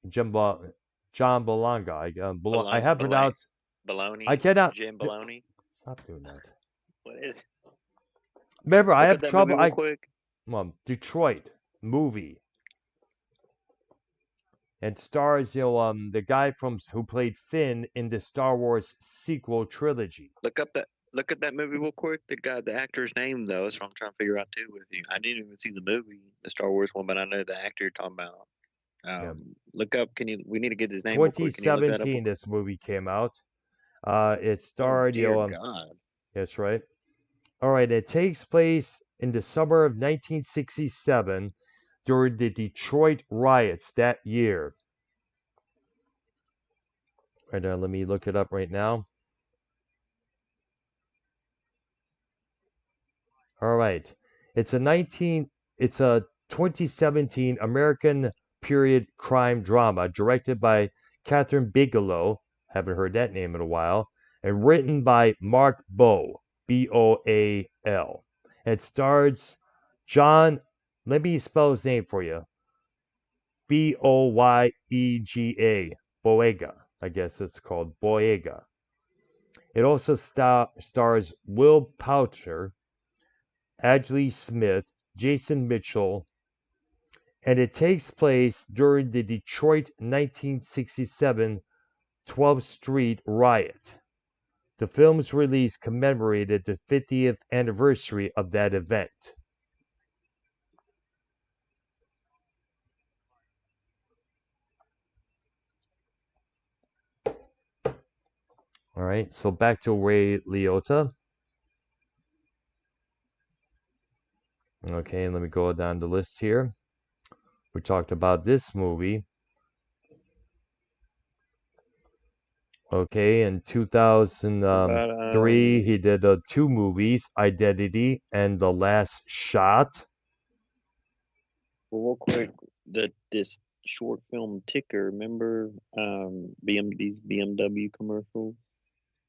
Jumbo, John Bolanga. I Balone, have pronounced. I Baloney, cannot. Jim Baloney. Stop doing that. What is? Remember, I Look up have that movie trouble. real quick. Detroit movie, and stars the guy from who played Finn in the Star Wars sequel trilogy. Look at that movie real quick. The actor's name though. That's what I'm trying to figure out too with you. I didn't even see the movie, the Star Wars one, but I know the actor you're talking about. Yeah. Look up. Can you? We need to get his name real quick. Can you look that up real 2017, quick? this movie came out. It Oh starred, dear God. that's right. All right, it takes place in the summer of 1967 during the Detroit riots that year. Right now, let me look it up right now. All right, it's a 2017 American period crime drama directed by Catherine Bigelow. Haven't heard that name in a while, and written by Mark Boal, Boal. It stars John. Let me spell his name for you. Boyega. Boyega. I guess it's called Boyega. It also stars Will Poulter, Adley Smith, Jason Mitchell, and it takes place during the Detroit 1967 12th Street riot. The film's release commemorated the 50th anniversary of that event. All right, so back to Ray Liotta. Okay, let me go down the list here. We talked about this movie. Okay, in What about 2003, he did two movies, Identity and The Last Shot. well, real quick, this short film Ticker, remember these BMW commercials?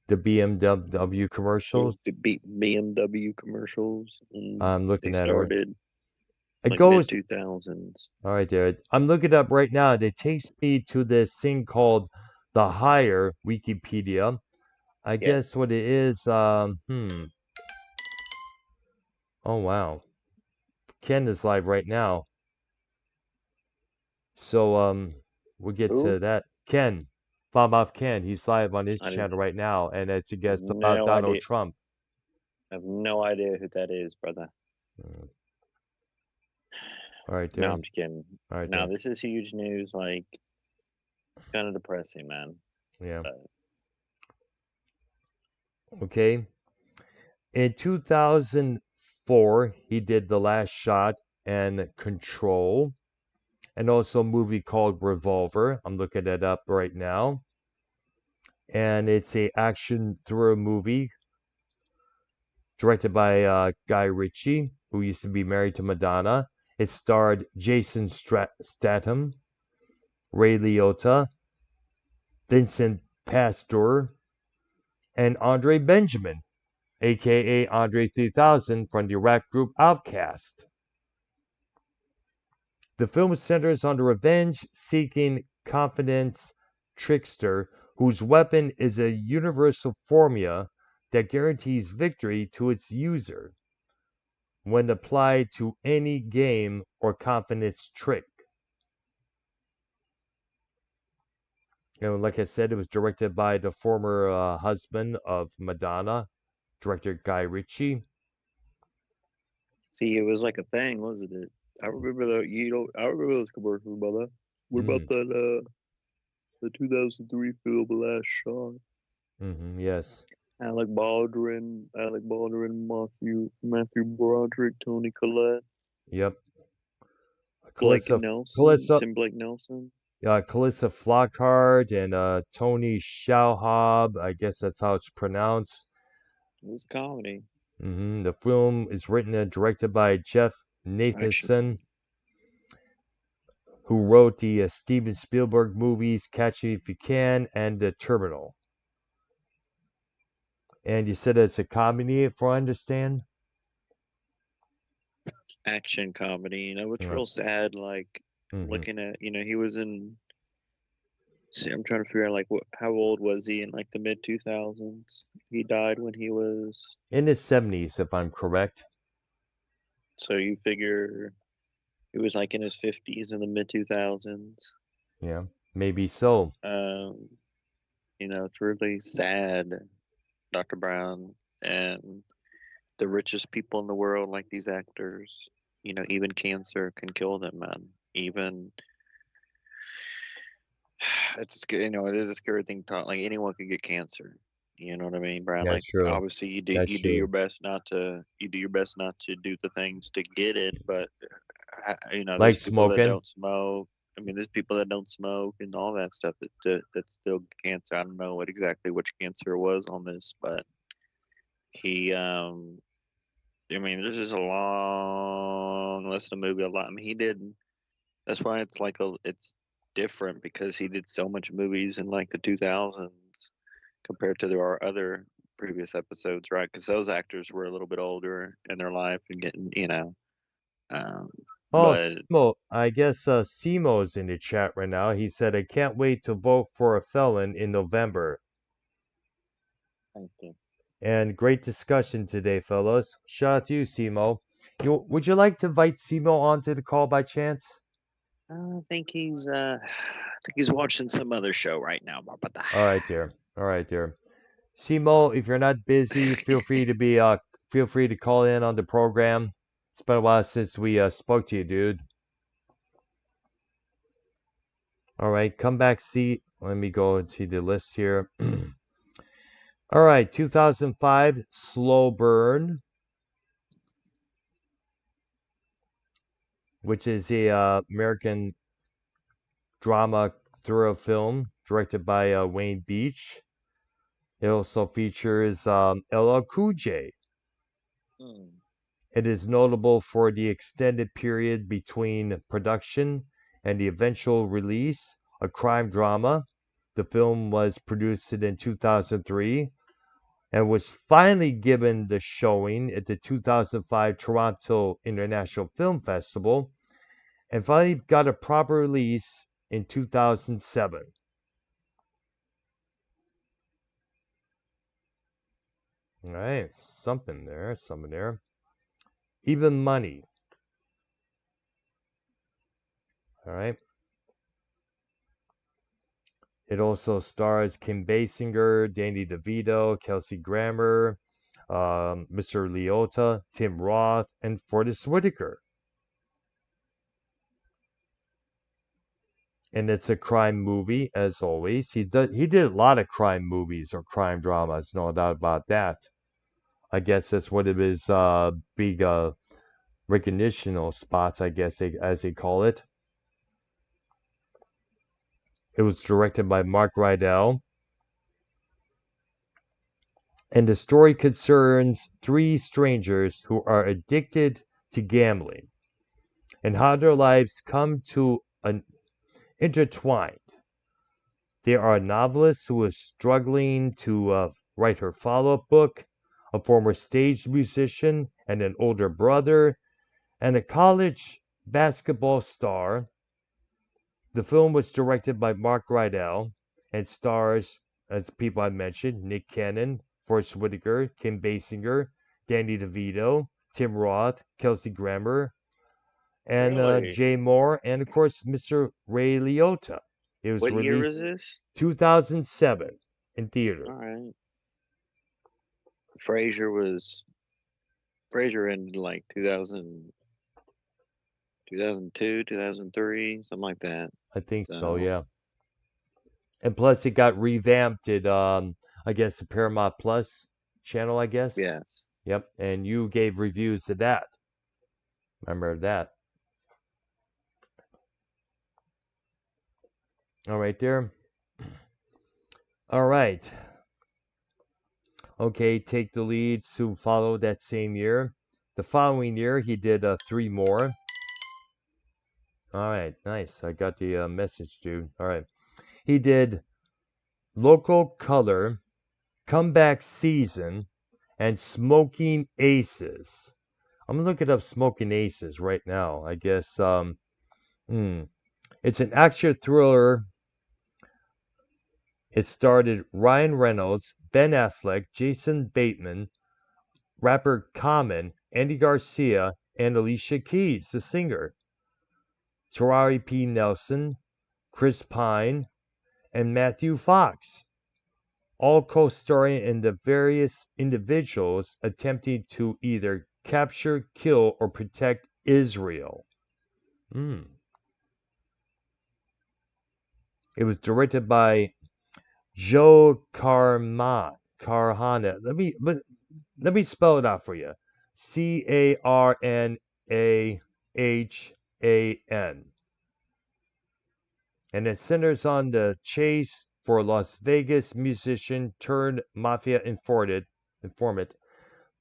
The BMW Yeah, commercials. BMW commercials, and I'm they looking at it. started It like mid goes, 2000s. all right, there. I'm looking up right now. It takes me to this thing called The Higher Wikipedia. I Yeah. guess what it is, oh wow. Ken is live right now. So we'll get to Who? that. Ken, Bob off Ken, he's live on his I didn't channel right now, and it's a have guest about no Donald idea. Trump. I have no idea who that is, brother. Mm, all right No, there. I'm just kidding. All right No, there. this is huge news. Like, kind of depressing, man. Yeah. But Okay. In 2004, he did The Last Shot and Control, and also a movie called Revolver. I'm looking it up right now. And it's a action thriller movie directed by Guy Ritchie, who used to be married to Madonna. It starred Jason Statham, Ray Liotta, Vincent Pastore, and Andre Benjamin, aka Andre 3000 from the rap group Outkast. The film centers on the revenge-seeking confidence trickster whose weapon is a universal formula that guarantees victory to its user when applied to any game or confidence trick. Like I said, it was directed by the former husband of Madonna, director Guy Ritchie. see, it was like a thing, wasn't it? I remember the you know I remember those commercials, brother. What about Mm, that the 2003 film Last Shot? yes. Alec Baldwin, Matthew Broderick, Tony Collette, Yep. Blake Calissa, Nelson, Calissa, Tim Blake Nelson. Calissa Flockhart and Tony Shalhoub. I guess that's how it's pronounced. It was comedy, The film is written and directed by Jeff action Nathanson, comedy. who wrote the Steven Spielberg movies Catch Me If You Can and The Terminal. And you said it's a comedy, if I understand? Action comedy. You know, it's Yeah. real sad. Like hmm looking at, he was in. See, I'm trying to figure out like how old was he in like the mid 2000s? He died when he was. In his 70s, if I'm correct. So you figure he was like in his 50s in the mid 2000s. Yeah, maybe so. Um, it's really sad, Dr. Brown, and the richest people in the world, like these actors. Even cancer can kill them, man. Even it is a scary thing to talk. Like anyone could get cancer. You know what I mean, Brian? That's Like true. obviously That's you do your true. best not to do the things to get it, but Like there's people that smoking. don't smoke. I mean, there's people that don't smoke and all that stuff that still get cancer. I don't know which cancer it was on this, but he I mean, this is a long list of movie. A lot. I mean, he did. That's why it's different because he did so much movies in like the 2000s compared to our other previous episodes, right? Because those actors were a little bit older in their life and getting, um, Oh, but Simo, I guess Simo's in the chat right now. He said, I can't wait to vote for a felon in November. Thank you. And great discussion today, fellas. Shout out to you, Simo. Would you like to invite Simo onto the call by chance? I think he's watching some other show right now, Barbara. All right, dear. All right, dear. Simo, if you're not busy, feel free to call in on the program. It's been a while since we spoke to you, dude. All right, come back, see. Let me go and see the list here. All right, 2005, Slow Burn, which is a American drama thriller film directed by Wayne Beach. It also features LL Cool J. Hmm. It is notable for the extended period between production and the eventual release, a crime drama. The film was produced in 2003 and was finally given the showing at the 2005 Toronto International Film Festival and finally got a proper release in 2007. All right, something there, something there. Even Money. All right. It also stars Kim Basinger, Danny DeVito, Kelsey Grammer, Mr. Liotta, Tim Roth, and Forrest Whitaker. And it's a crime movie, as always. He did a lot of crime movies or crime dramas, no doubt about that. I guess that's one of his big recognitional spots, I guess as they call it. It was directed by Mark Rydell, and the story concerns three strangers who are addicted to gambling and how their lives come to an intertwined. There are a novelist who is struggling to write her follow-up book, a former stage musician and an older brother, and a college basketball star. The film was directed by Mark Rydell and stars, as people I mentioned, Nick Cannon, Forrest Whitaker, Kim Basinger, Danny DeVito, Tim Roth, Kelsey Grammer, and Really? Jay Moore, and of course, Mr. Ray Liotta. It was What year released was this? 2007 in theater. All right. Frasier was Frasier ended like 2000, 2002, 2003, something like that. I think so, So yeah. And plus, it got revamped at, I guess, the Paramount Plus channel, I guess. yes. Yep. And you gave reviews to that. Remember that. All right, there. All right. Okay, Take the Lead. Sue followed that same year. The following year, he did three more. All right, nice. I got the message, dude. All right. He did Local Color, Comeback Season, and Smoking Aces. I'm gonna look it up. Smoking Aces right now. I guess. Hmm. It's an action thriller. It starred Ryan Reynolds, Ben Affleck, Jason Bateman, rapper Common, Andy Garcia, and Alicia Keys, the singer. Taraji P. Nelson, Chris Pine, and Matthew Fox, all co-starring in the various individuals attempting to either capture, kill, or protect Israel. Mm. It was directed by Joe Carhana. Let me spell it out for you. Carnahan. And it centers on the chase for Las Vegas musician turned mafia informant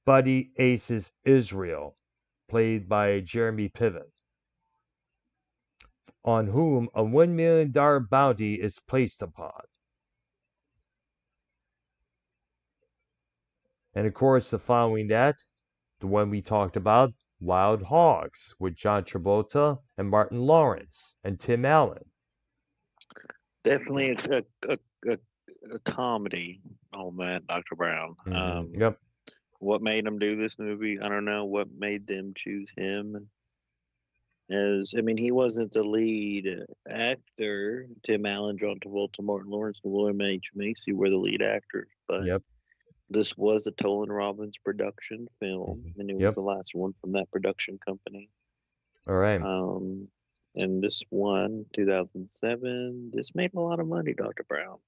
Buddy Aces Israel, played by Jeremy Piven, on whom a $1 million bounty is placed upon. And of course, the following that, the one we talked about, Wild Hogs, with John Travolta and Martin Lawrence and Tim Allen. Definitely a comedy on that, Dr. Brown. Yep. What made them do this movie? I don't know. What made them choose him? As I mean, he wasn't the lead actor. Tim Allen, John Travolta, Martin Lawrence, and William H. Macy were the lead actors, but Yep. this was a Tolan Robbins production film, and it was Yep. the last one from that production company. All right. Um, and this one, 2007, this made a lot of money, Dr. Brown.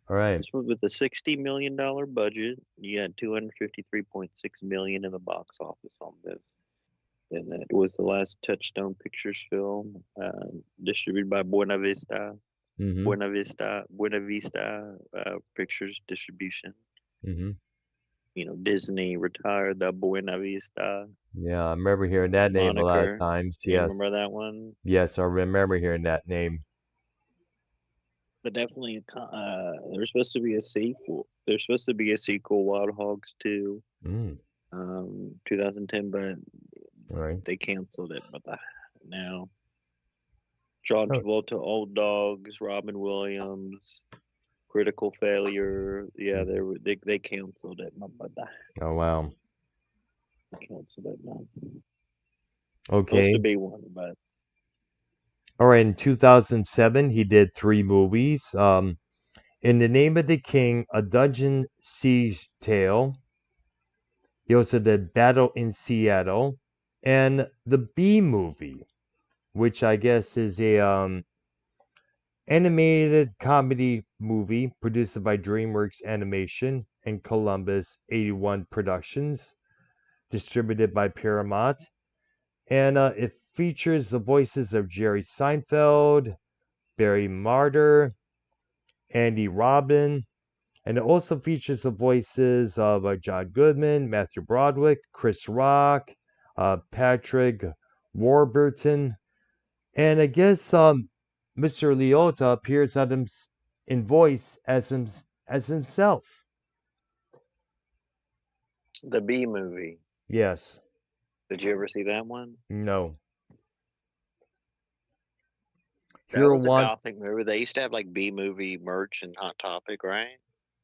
All right. This was with a $60 million budget. You had 253.6 million in the box office on this. And it was the last Touchstone Pictures film, distributed by Mm-hmm. Buena Vista Pictures Distribution. Mm-hmm. You know, Disney retired the Buena Vista Yeah, I remember hearing that name a lot of moniker. times. You Yes. remember that one? Yes, I remember hearing that name. But definitely, there's supposed to be a sequel. There's supposed to be a sequel, Wild Hogs 2, Mm. 2010, but All right. they canceled it. But now, John Oh. Travolta, Old Dogs, Robin Williams, Critical Failure. Yeah, Mhm. they canceled it. But Oh, wow. they canceled it now. Supposed to Okay. be one, but All right. In 2007, he did three movies. In the Name of the King, A Dungeon Siege Tale. He also did Battle in Seattle and the B Movie, which I guess is a animated comedy movie produced by DreamWorks Animation and Columbus 81 Productions, distributed by Paramount. And it features the voices of Jerry Seinfeld, Barry Marder, Andy Robin, and it also features the voices of John Goodman, Matthew Broderick, Chris Rock, Patrick Warburton, and I guess Mr. Liotta appears in voice as himself. the B movie. Yes. Did you ever see that one? No. That Hero was a One. gothic movie. They used to have like B movie merch and Hot Topic, right?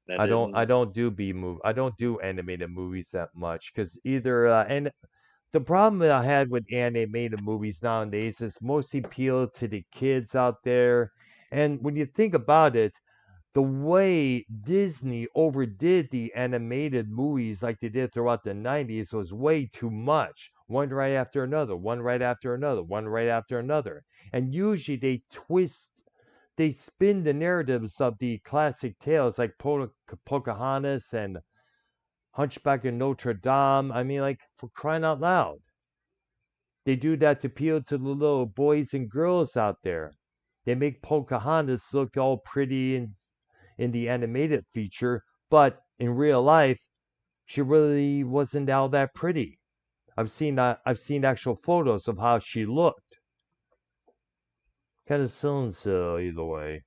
That I didn't. don't do B movie. I don't do animated movies that much because either and the problem that I had with animated movies nowadays is mostly appeal to the kids out there. And when you think about it, the way Disney overdid the animated movies like they did throughout the 90s was way too much. One right after another, one right after another, one right after another. And usually they spin the narratives of the classic tales like Pocahontas and Hunchback of Notre Dame. I mean, like, for crying out loud. They do that to appeal to the little boys and girls out there. They make Pocahontas look all pretty in the animated feature, but in real life, she really wasn't all that pretty. I've seen actual photos of how she looked. Kind of sounds either way.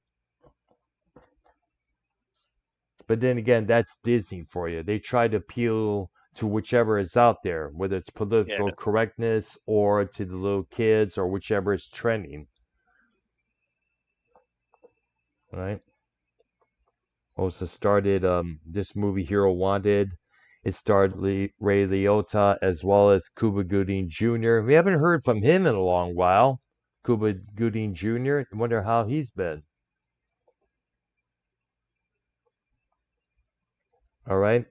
But then again, that's Disney for you. They try to appeal to whichever is out there, whether it's political Yeah. correctness or to the little kids or whichever is trending. Right? Also started this movie Hero Wanted. It starred Ray Liotta as well as Cuba Gooding Jr. We haven't heard from him in a long while. Cuba Gooding Jr. I wonder how he's been. All right.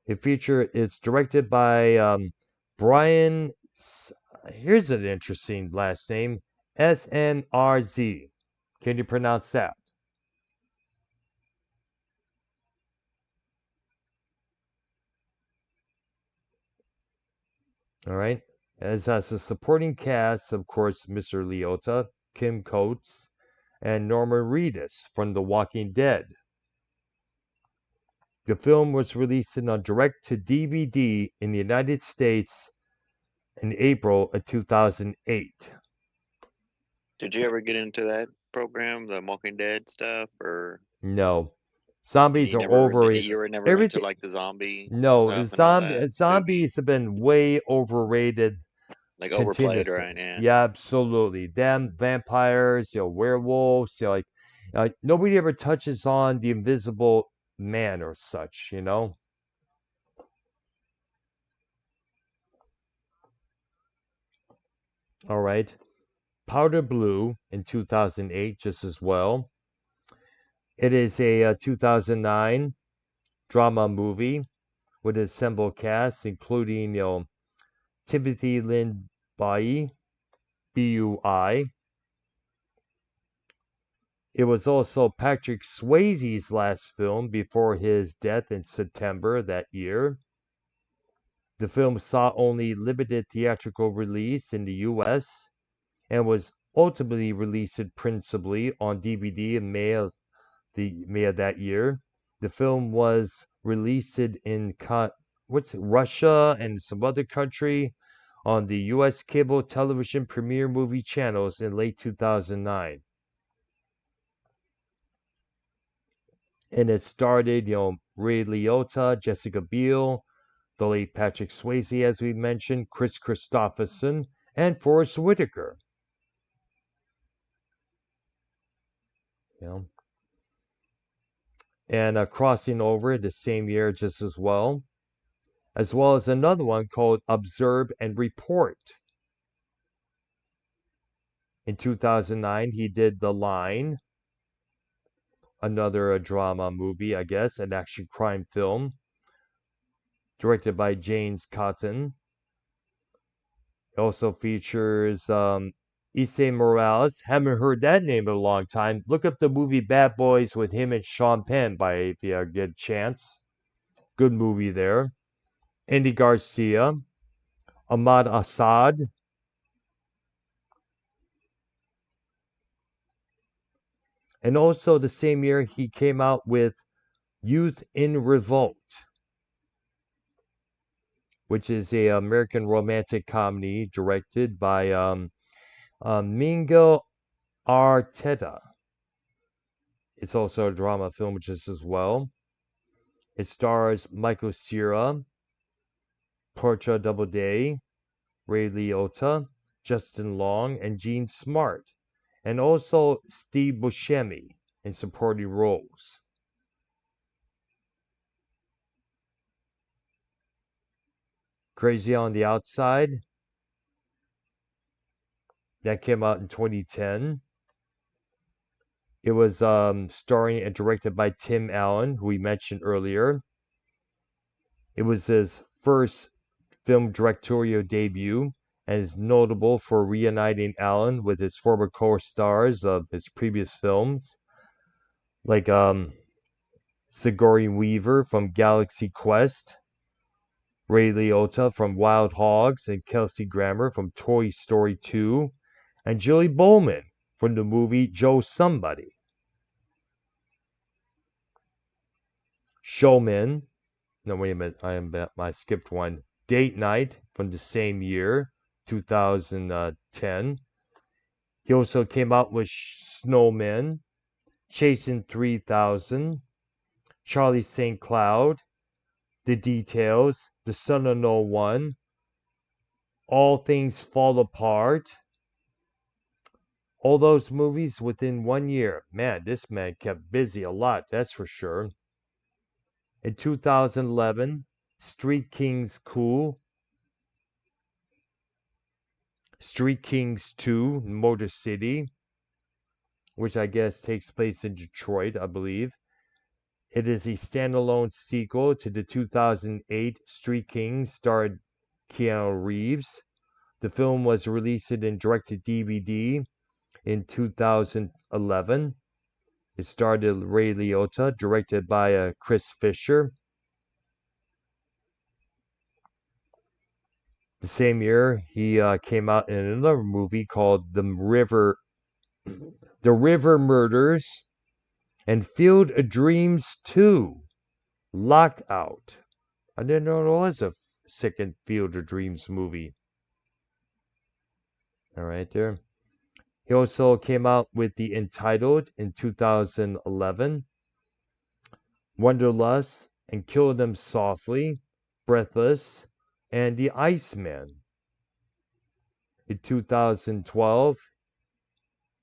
It's directed by Brian. Here's an interesting last name. SNRZ. Can you pronounce that? All right. As has a supporting cast, of course, Mr. Liotta, Kim Coates, and Norman Reedus from The Walking Dead. The film was released on direct to DVD in the United States in April of 2008. Did you ever get into that program, the Walking Dead stuff, or No, zombies you are never overrated. you were never into Everything. like the zombie No, stuff and all that movies? zombies have been way overrated Like overplayed, continuously. right? Yeah. Yeah, absolutely. Damn vampires, werewolves, nobody ever touches on the invisible. man or such, you know? All right. Powder Blue in 2008, just as well. It is a 2009 drama movie with an assembled cast, including, Timothy Lynn Bui, Bui. It was also Patrick Swayze's last film before his death in September that year. The film saw only limited theatrical release in the US and was ultimately released principally on DVD in May of that year. The film was released in Russia and some other country on the US cable television premiere movie channels in late 2009. And it started, Ray Liotta, Jessica Biel, the late Patrick Swayze, as we mentioned, Chris Christopherson, and Forrest Whitaker. You know, and crossing over the same year just as well as another one called Observe and Report. In 2009, he did The Line, another drama movie, I guess, an action crime film, directed by James Cotton. It also features Issei Morales. Haven't heard that name in a long time. Look up the movie Bad Boys with him and Sean Penn if you get a chance. Good movie there. Andy Garcia, Ahmad Assad, and also the same year he came out with Youth in Revolt, which is a American romantic comedy directed by Miguel Arteta. It's also a drama film just as well. It stars Michael Cera, Portia Doubleday, Ray Liotta, Justin Long, and Gene Smart, and also Steve Buscemi in supporting roles. Crazy on the Outside, that came out in 2010. It was starring and directed by Tim Allen, who we mentioned earlier. It was his first film directorial debut and is notable for reuniting Allen with his former co-stars of his previous films, like Sigourney Weaver from Galaxy Quest, Ray Liotta from Wild Hogs, and Kelsey Grammer from Toy Story 2, and Julie Bowman from the movie Joe Somebody. Showman. No, wait a minute. I skipped one. Date Night from the same year, 2010. He also came out with Snowmen, Chasing 3000, Charlie St. Cloud, The Details, The Son of No One, All Things Fall Apart. All those movies within 1 year. Man, this man kept busy a lot, that's for sure. In 2011, Street Kings Cool, Street Kings 2, Motor City, which I guess takes place in Detroit, I believe. It is a standalone sequel to the 2008 Street Kings starred Keanu Reeves. The film was released in direct-to-DVD in 2011. It starred Ray Liotta, directed by Chris Fisher. The same year, he came out in another movie called The River Murders, and Field of Dreams 2, Lockout. I didn't know there was a second Field of Dreams movie. All right, there. He also came out with The Entitled in 2011, Wanderlust and Kill Them Softly, Breathless, and The Iceman. In 2012,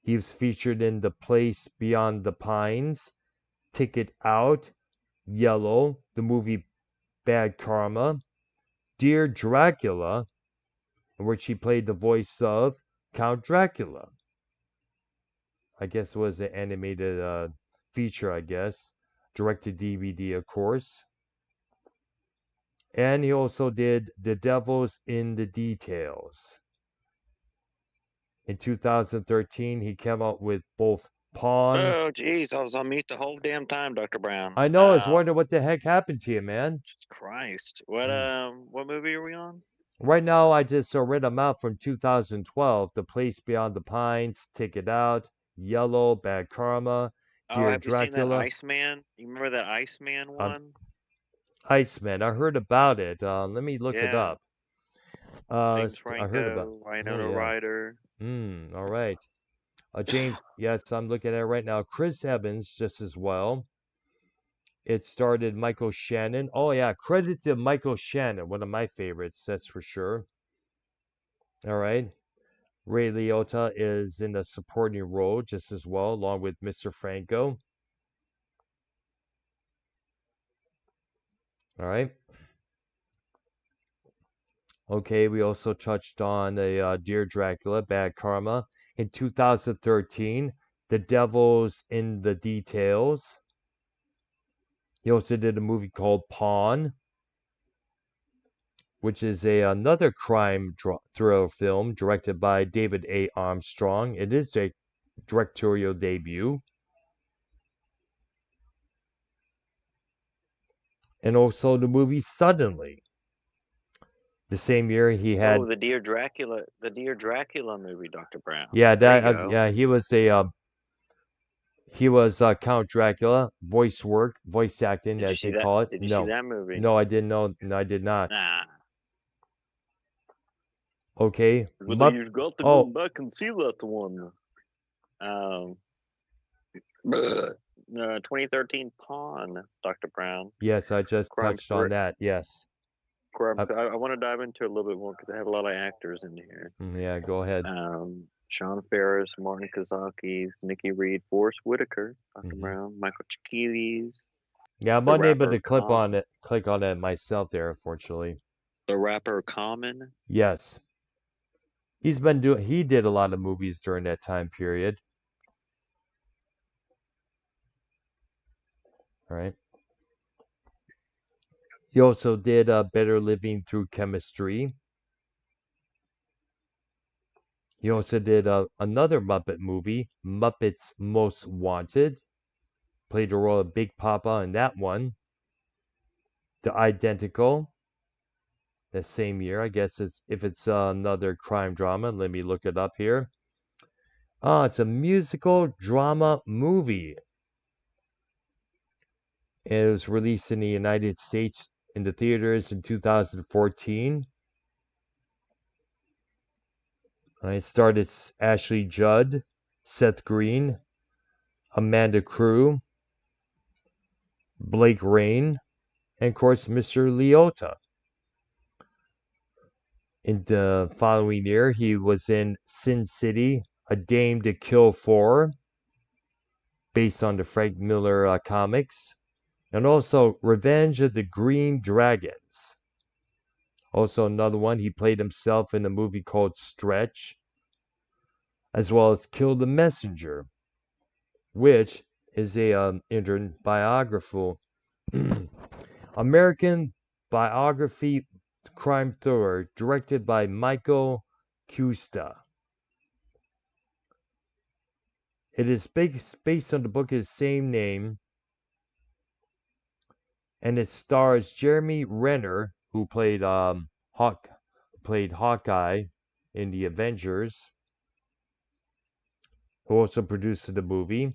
he was featured in The Place Beyond the Pines, Ticket Out, Yellow, the movie Bad Karma, Dear Dracula, in which he played the voice of Count Dracula. I guess it was an animated feature, I guess. Directed DVD, of course. And he also did The Devil's in the Details. In 2013, he came out with both Pawn. Oh, geez, I was on mute the whole damn time, Dr. Brown. I know, I was wondering what the heck happened to you, man. Christ, Mm. what movie are we on? Right now, I just read them out from 2012. The Place Beyond the Pines, Take It Out, Yellow, Bad Karma, Oh, Dear have you seen that Dracula, Iceman? You remember that Iceman um, one? Iceman. I heard about it. Let me look it Yeah, up. James I heard about. Franco, Oh Winona yeah. Ryder. All right. James. Yes, I'm looking at it right now. Chris Evans just as well. It started Michael Shannon. Oh yeah, credit to Michael Shannon, one of my favorites, that's for sure. All right. Ray Liotta is in a supporting role just as well, along with Mr. Franco. All right. Okay, we also touched on the Dear Dracula, Bad Karma. In 2013, The Devil's in the Details. He also did a movie called Pawn, which is another crime thriller film directed by David A. Armstrong. It is a directorial debut. And also the movie Suddenly. The same year he Oh, had, the Dear Dracula movie, Dr. Brown. yeah, There you go. yeah, he was Count Dracula, voice acting Did you as see they that? call it. Did you see No, that movie? no, I didn't know. No, I did not. Nah. Okay, Well, you got to go Oh, back and see that one. Um, 2013 Pawn, Dr. Brown. yes, I just Crime touched on thriller. that. Yes. Crime. Uh, I want to dive into it a little bit more because I have a lot of actors in here. yeah, go ahead. Sean Ferris, Martin Kazakis, Nikki Reed, Forrest Whitaker, Dr. Hmm. Brown, Michael Chiklis, Yeah, I'm the unable rapper to click on it myself there, unfortunately. Common. Yes. He did a lot of movies during that time period. All right. He also did Better Living Through Chemistry. He also did another Muppet movie, Muppets Most Wanted. Played the role of Big Papa in that one. The Identical, the same year. I guess if it's another crime drama. Let me look it up here. It's a musical drama movie. It was released in the United States in the theaters in 2014. It starred Ashley Judd, Seth Green, Amanda Crew, Blake Rain, and of course Mr. Liotta. In the following year, he was in Sin City, A Dame to Kill For, based on the Frank Miller comics, and also Revenge of the Green Dragons. Also, another one, he played himself in a movie called Stretch, as well as Kill the Messenger, which is a biographical American biography crime thriller directed by Michael Custa. It is based on the book of the same name, and it stars Jeremy Renner, who played Hawkeye in the Avengers, who also produced the movie.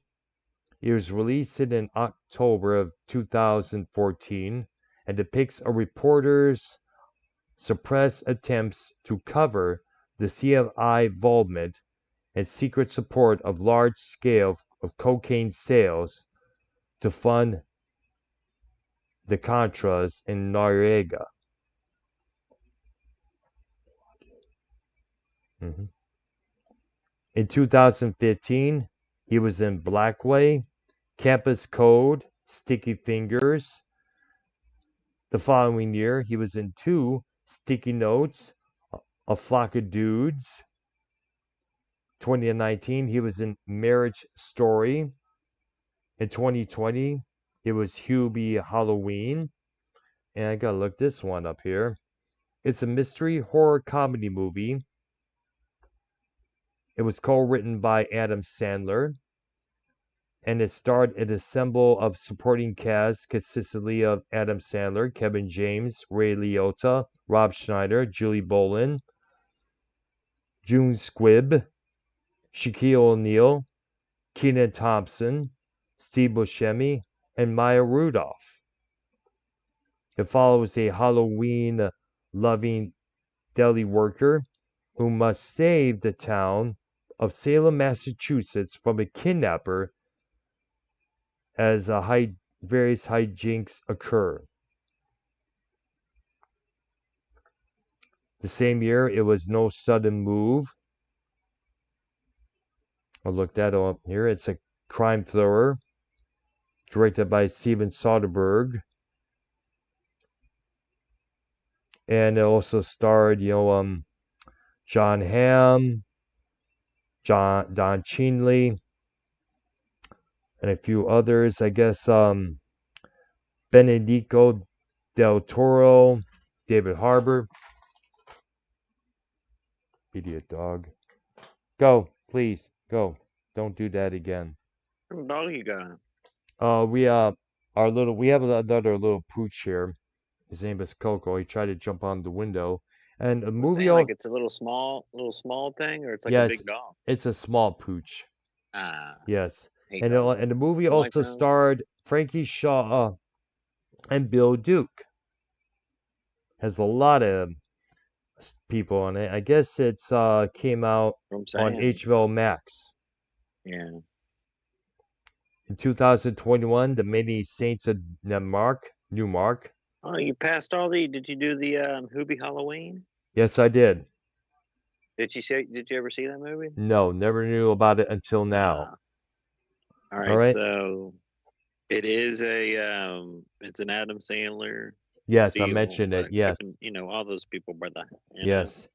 It was released in October of 2014 and depicts a reporter's suppressed attempts to cover the CFI involvement and secret support of large scale of cocaine sales to fund the Contras in Noriega. Mhm. In 2015, he was in Blackway, Campus Code, Sticky Fingers. The following year, he was in two Sticky Notes, A Flock of Dudes. 2019, he was in Marriage Story. In 2020, it was Hubie Halloween. And I gotta look this one up here. It's a mystery horror comedy movie. It was co-written by Adam Sandler, and it starred an ensemble of supporting cast consistently of Adam Sandler, Kevin James, Ray Liotta, Rob Schneider, Julie Boland, June Squibb, Shaquille O'Neal, Kenan Thompson, Steve Buscemi, and Maya Rudolph. It follows a Halloween loving deli worker who must save the town of Salem, Massachusetts from a kidnapper as various hijinks occur. The same year, it was No Sudden Move. I'll look that up here. It's a crime thriller directed by Steven Soderbergh. And it also starred, John Hamm, Don Cheney, and a few others. I guess Benedico del Toro, David Harbour. Idiot dog. Go, please, go. Don't do that again. What dog you got? We have another little pooch here. His name is Coco. He tried to jump on the window, and the I was movie. saying like it's a little small thing, or it's like a Yes, big dog. it's a small pooch. Ah, Yes, hate and dogs. and the movie Don't like also dogs. starred Frankie Shaw and Bill Duke. Has a lot of people on it. I guess it's came out What I'm on saying. HBO Max. Yeah. In 2021, The Many Saints of Newmark. Oh, you passed all the. Did you do the Hubie Halloween? Yes, I did. Did you ever see that movie? No, never knew about it until now. Ah. All All right. right. So it is it's an Adam Sandler Yes, I deal, mentioned it. but Yes, all those people were in it. yes.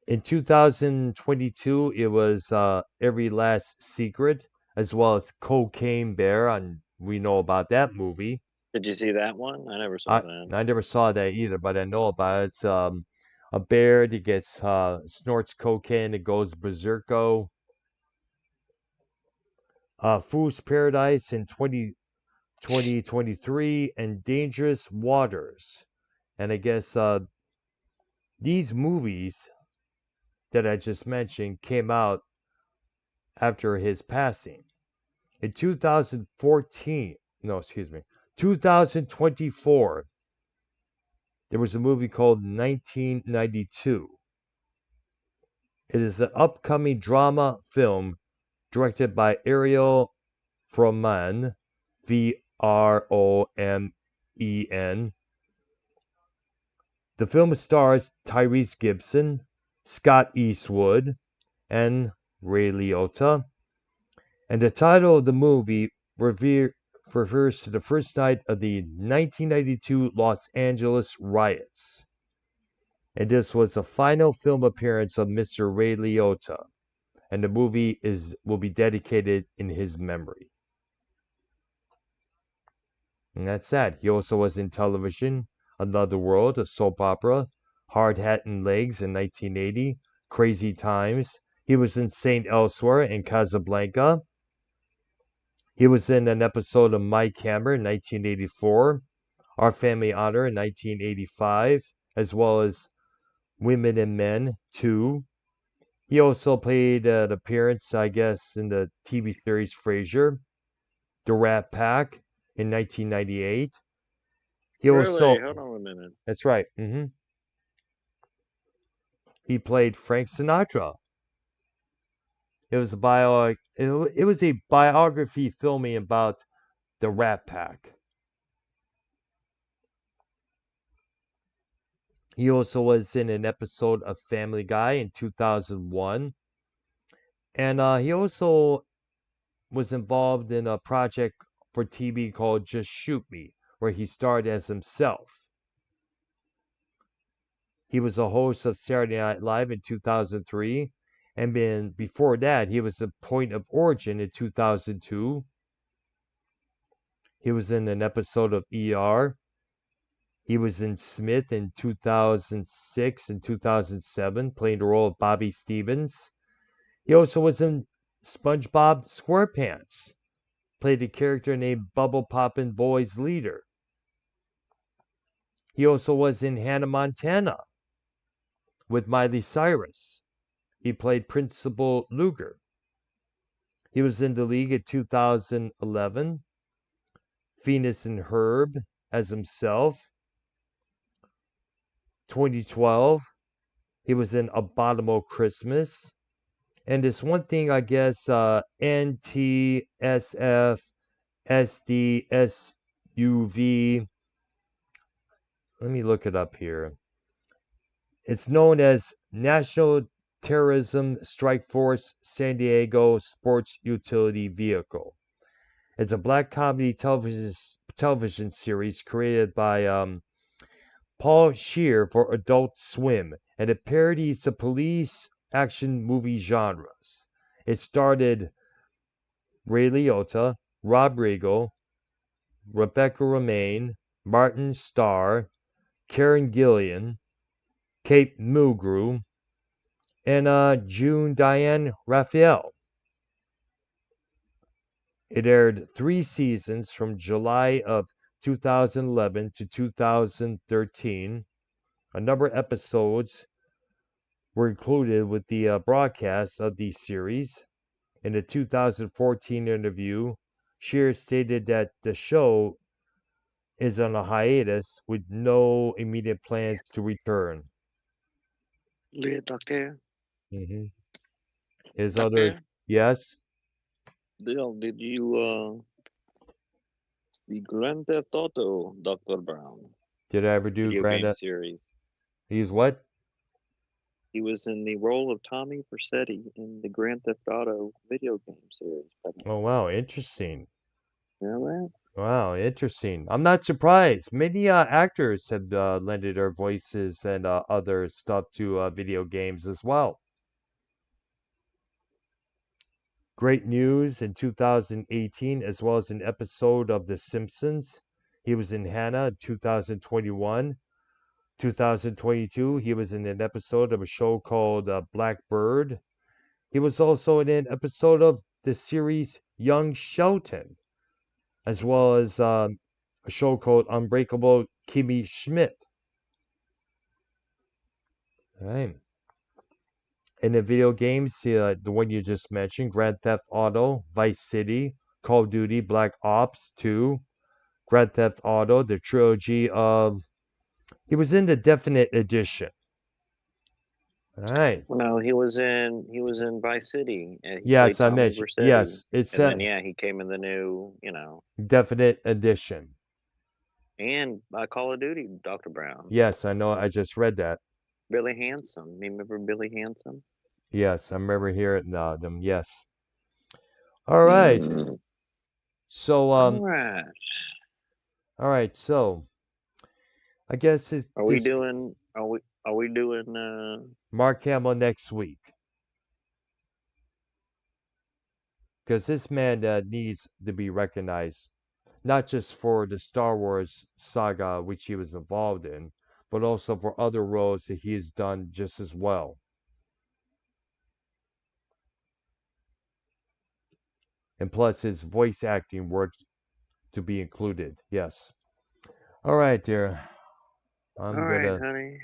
In 2022, it was Every Last Secret, as well as Cocaine Bear, and we know about that movie. Did you see that one? I never saw I that. I never saw that either, but I know about it. It's a bear that gets snorts cocaine and goes berserko. Fool's Paradise in 2023 and Dangerous Waters. And I guess these movies that I just mentioned came out after his passing. In 2014, no, excuse me, 2024, there was a movie called 1992. It is an upcoming drama film directed by Ariel Froman, Vromen. The film stars Tyrese Gibson, Scott Eastwood, and Ray Liotta. And the title of the movie refers to the first night of the 1992 Los Angeles riots. And this was the final film appearance of Mr. Ray Liotta, and the movie will be dedicated in his memory. And that's sad. He also was in television, Another World, a soap opera, Hard Hat and Legs in 1980, Crazy Times. He was in Saint Elsewhere and Casablanca. He was in an episode of Mike Hammer in 1984, Our Family Honor in 1985, as well as Women and Men 2. He also played an appearance, I guess, in the TV series Frasier, The Rat Pack in 1998. He Really? also, Hold on a minute. that's right, he played Frank Sinatra. It was it was a biography filming about the Rat Pack. He also was in an episode of Family Guy in 2001. And he also was involved in a project for TV called Just Shoot Me, where he starred as himself. He was a host of Saturday Night Live in 2003, and before that, he was a Point of Origin in 2002. He was in an episode of ER. He was in Smith in 2006 and 2007, playing the role of Bobby Stevens. He also was in SpongeBob SquarePants, played a character named Bubble Poppin' Boy's leader. He also was in Hannah Montana with Miley Cyrus. He played Principal Luger. He was in The League in 2011, Phineas and Herb as himself. 2012, he was in Abominable Christmas. And this one thing, I guess, NTSF SDSUV. Let me look it up here. It's known as National Terrorism Strike Force San Diego Sports Utility Vehicle. It's a black comedy television series created by Paul Scheer for Adult Swim, and it parodies the police action movie genres. It started Ray Liotta, Rob Riggle, Rebecca Romaine, Martin Starr, Karen Gillian, Kate Mulgrew, and June Diane Raphael. It aired 3 seasons from July of 2011 to 2013. A number of episodes were included with the broadcast of the series. In a 2014 interview, Scheer stated that the show is on a hiatus with no immediate plans to return. Yeah, doctor. hmm His other, Doctor, yes, did you the Grand Theft Auto Dr. Brown did I ever do video game Granda? series? He's what? He was in the role of Tommy Vercetti in the Grand Theft Auto video game series. Oh, wow, interesting. You know that? Wow, interesting. I'm not surprised. Many actors have lended their voices and other stuff to video games as well. Great news in 2018, as well as an episode of The Simpsons. He was in Hannah in 2021. 2022, he was in an episode of a show called Blackbird. He was also in an episode of the series Young Shelton, as well as a show called Unbreakable Kimmy Schmidt. All right. In the video games, the one you just mentioned, Grand Theft Auto, Vice City, Call of Duty, Black Ops 2, Grand Theft Auto, the trilogy of. He was in the Definite Edition. All right. Well, no, he was in Vice City, and he played Yes, I Tommy mentioned. Vercetti, Yes, it's and then a yeah, he came in the new, Definite Edition. and Call of Duty Dr. Brown. Yes, I know. I just read that. Billy Handsome. Remember Billy Handsome? Yes, I remember hearing them. Yes. All right. All So, right. all right. So, I guess it's Are we this doing? Are we doing? Mark Hamill next week because this man needs to be recognized, not just for the Star Wars saga which he was involved in, but also for other roles that he has done just as well. And plus, his voice acting work to be included. Yes. All right, dear. All I'm right, gonna. honey.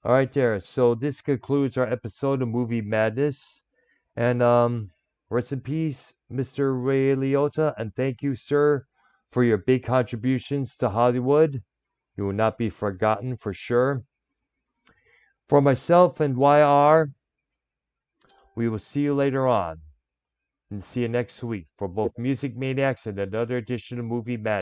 All right, there. So this concludes our episode of Movie Madness. And rest in peace, Mr. Ray Liotta, and thank you, sir, for your big contributions to Hollywood. You will not be forgotten for sure. For myself and YR, we will see you later on. And see you next week for both Music Maniacs and another edition of Movie Madness.